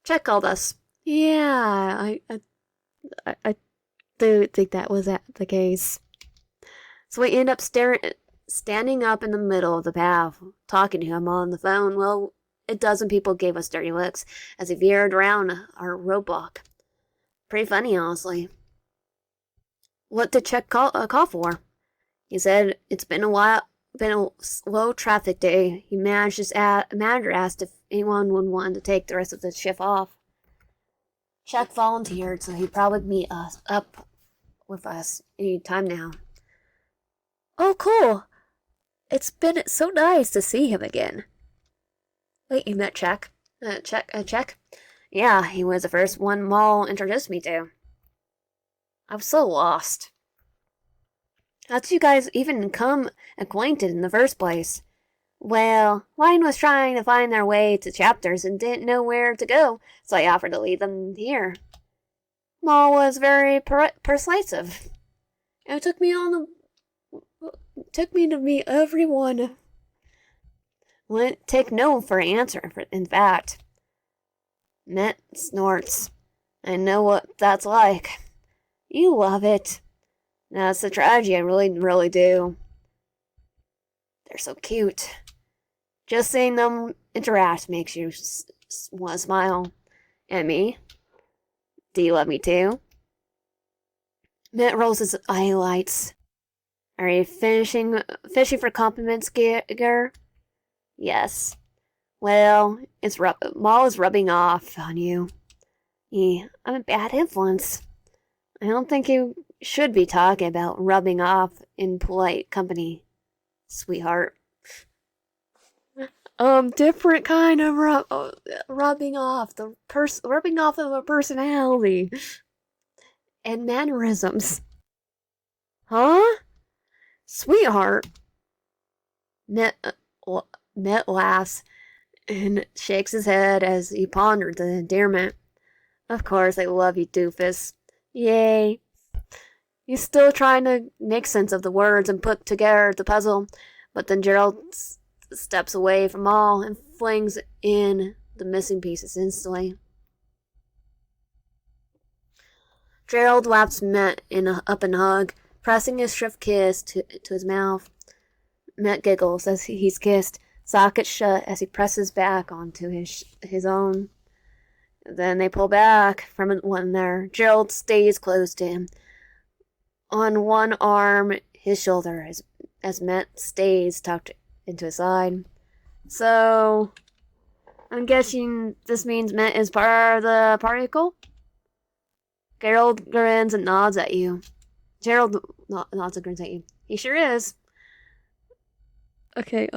Check called us. Yeah, I do think that was the case. So we end up standing up in the middle of the path, talking to him on the phone. Well, a dozen people gave us dirty looks as he veered around our roadblock. Pretty funny, honestly. What did Check call for? He said it's been a slow traffic day. Manager asked if anyone would want to take the rest of the shift off. Check volunteered, so he'd probably meet us up with us any time now. Oh, cool! It's been so nice to see him again. Wait, you met Check? Check? Yeah, he was the first one Maul introduced me to. I was so lost. How'd you guys even become acquainted in the first place? Well, mine was trying to find their way to chapters and didn't know where to go, so I offered to lead them here. Maul was very persuasive. It took me to meet everyone. Wouldn't take no for an answer, in fact. Net snorts. I know what that's like. You love it. That's the tragedy, I really, really do. They're so cute. Just seeing them interact makes you want to smile. And me? Do you love me too? Mitt rolls his highlights. Are you fishing for compliments, Ger? Yes. Well, Maul is rubbing off on you. Yeah, I'm a bad influence. I don't think you should be talking about rubbing off in polite company, sweetheart. Different kind of rubbing off rubbing off of a personality and mannerisms. Huh? Sweetheart. Net, Net laughs and shakes his head as he pondered the endearment. Of course, I love you, doofus. Yay. He's still trying to make sense of the words and put together the puzzle, but then Gerald steps away from all and flings in the missing pieces instantly. Gerald wraps Met up in a hug, pressing his shrift kiss to his mouth. Met giggles as he's kissed, sockets shut as he presses back onto his own. Then they pull back from one another. Gerald stays close to him. On one arm, his shoulder, as Met stays tucked into his side. So, I'm guessing this means Met is part of the particle? Gerald grins and nods at you. Gerald nods and grins at you. He sure is. Okay,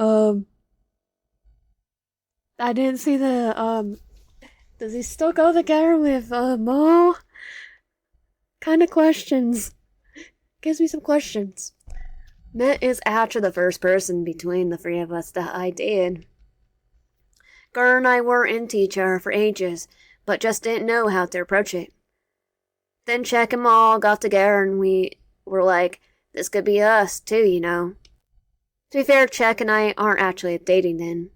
I didn't see the, does he still go together with, Mo? Kind of questions. Gives me some questions. Met is actually the first person between the three of us that I did. Gur and I were into each other for ages, but just didn't know how to approach it. Then Check and Maul got together and we were like, this could be us too, you know. To be fair, Check and I aren't actually dating then.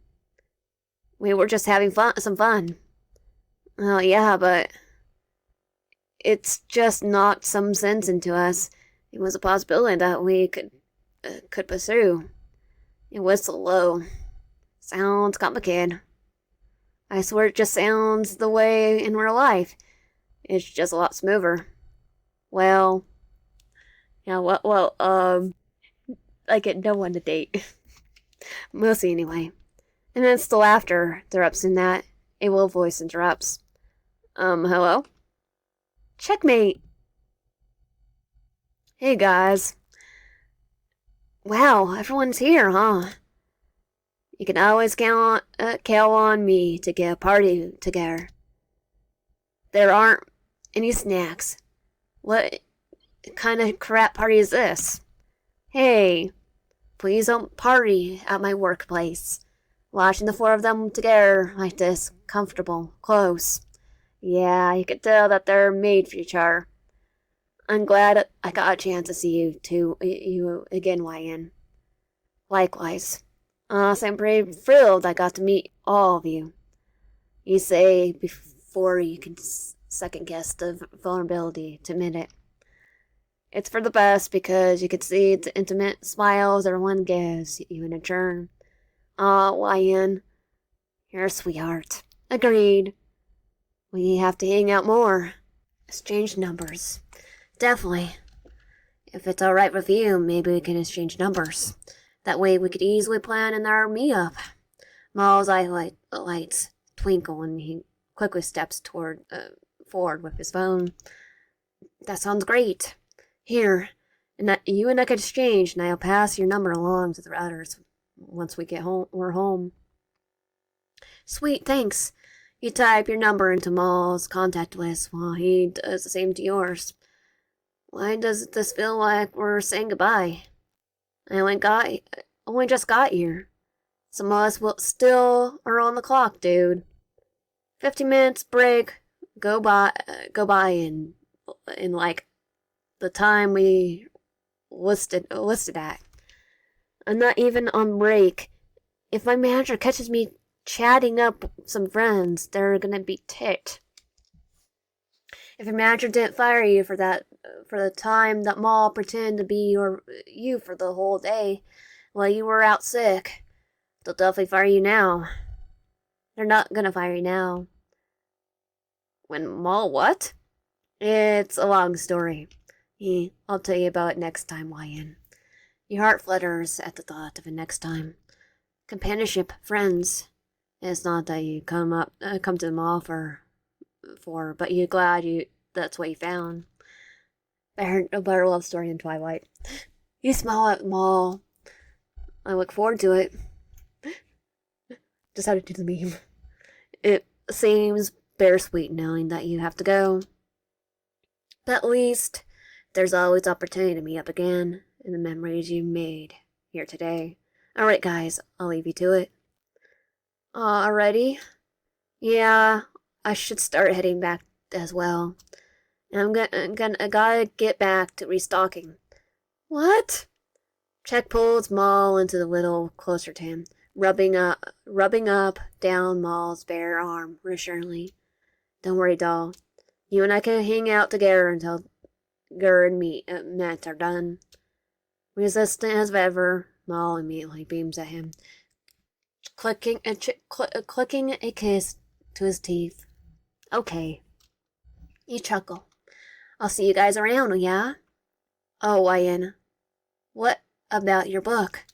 We were just having some fun. Well, yeah, but it's just knocked some sense into us. It was a possibility that we could pursue. It was so low. Sounds complicated. I swear it just sounds the way in real life. It's just a lot smoother. Well, yeah, I get no one to date. Mostly anyway. And then the laughter interrupts in that. A low voice interrupts. Hello? Checkmate! Hey guys. Wow, everyone's here, huh? You can always count on me to get a party together. There aren't any snacks. What kind of crap party is this? Hey, please don't party at my workplace. Watching the four of them together like this, comfortable, close. Yeah, you could tell that they're made for each other. I'm glad I got a chance to see you again, YN. Likewise. So I'm pretty thrilled I got to meet all of you. You say before you can second guess the vulnerability to admit it. It's for the best because you can see the intimate smiles everyone gives you in return. YN, you're a sweetheart. Agreed. We have to hang out more. Exchange numbers. Definitely. If it's alright with you, maybe we can exchange numbers. That way we could easily plan in our meetup. Maul's lights twinkle and he quickly steps forward with his phone. That sounds great. Here, you and I could exchange, and I'll pass your number along to the others once we're home. Sweet, thanks. You type your number into Maul's contact list while he does the same to yours. Why does this feel like we're saying goodbye? I only just got here. Some of us will still are on the clock, dude. 50 minutes break go by in like the time we listed at. I'm not even on break. If my manager catches me chatting up some friends, they're gonna be ticked. If your manager didn't fire you for the time that Maul pretended to be you for the whole day while you were out sick, they'll definitely fire you now. They're not gonna fire you now. When Maul what? It's a long story. I'll tell you about it next time, Wyan. Your heart flutters at the thought of it next time. Companionship, friends. It's not that you come to the mall but you're glad that's what you found. A better love story in Twilight. You smile at the mall. I look forward to it. Just how to do the meme. It seems bittersweet knowing that you have to go. But at least there's always opportunity to meet up again in the memories you made here today. Alright guys, I'll leave you to it. Already? Yeah, I should start heading back as well. And I gotta get back to restocking. What? Check pulls Maul into the little closer to him, rubbing up down Maul's bare arm reassuringly. Don't worry, doll. You and I can hang out together until Gur and Met are done. Resistant as ever, Maul immediately beams at him, clicking a kiss to his teeth. Okay. You chuckle. I'll see you guys around, yeah? Oh, Wyan. What about your book?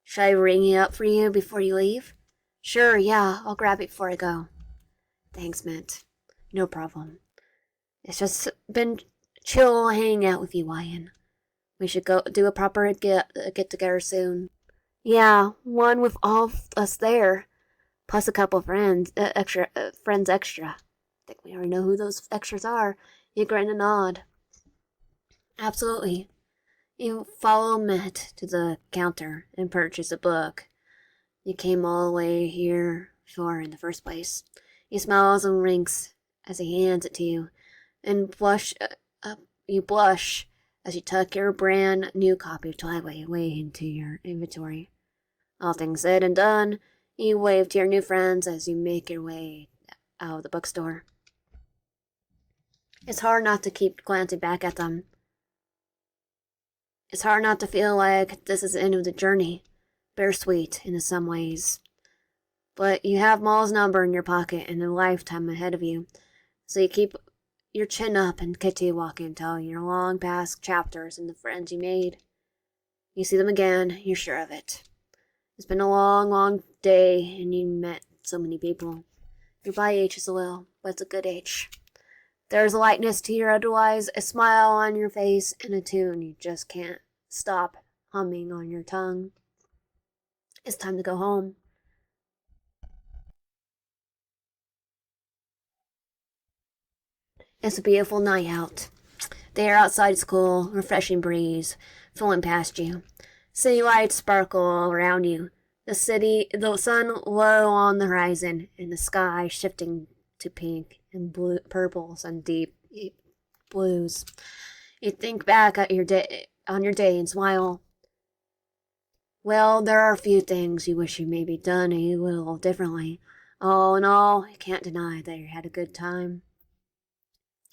Should I ring it up for you before you leave? Sure, yeah, I'll grab it before I go. Thanks, Mint. No problem. It's just been chill hanging out with you, Wyan. We should go do a proper get together soon. Yeah, one with all of us there, plus a couple of friends extra. I think we already know who those extras are. You grin and nod. Absolutely. You follow Matt to the counter and purchase a book. You came all the way here for in the first place. He smiles and winks as he hands it to you, and you blush as you tuck your brand new copy of Twilight away into your inventory. All things said and done, you wave to your new friends as you make your way out of the bookstore. It's hard not to keep glancing back at them. It's hard not to feel like this is the end of the journey. Bittersweet in some ways. But you have Maul's number in your pocket and a lifetime ahead of you. So you keep your chin up and continue walking until you're long past chapters and the friends you made. You see them again, you're sure of it. It's been a long, long day and you met so many people. Your body aches a little, but it's a good ache. There's a lightness to your otherwise, a smile on your face, and a tune you just can't stop humming on your tongue. It's time to go home. It's a beautiful night out. The air outside is cool, refreshing breeze flowing past you. City lights sparkle around you. The sun low on the horizon, and the sky shifting to pink and blue, purples and deep blues. You think back at your day and smile. Well, there are a few things you wish you maybe done a little differently. All in all, you can't deny that you had a good time.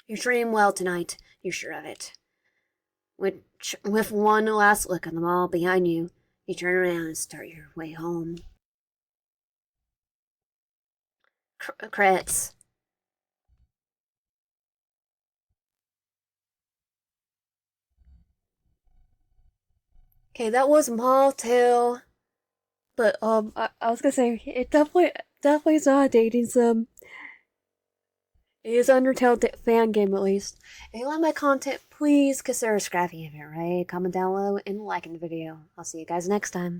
You're treating well tonight, you're sure of it. With one last look at the mall behind you, you turn around and start your way home. Credits. Okay, that was Malltale. But I was gonna say it definitely is not a dating sim. It is an Undertale fan game at least. If you like my content, please consider subscribing if you're right. Comment down below and liking the video. I'll see you guys next time.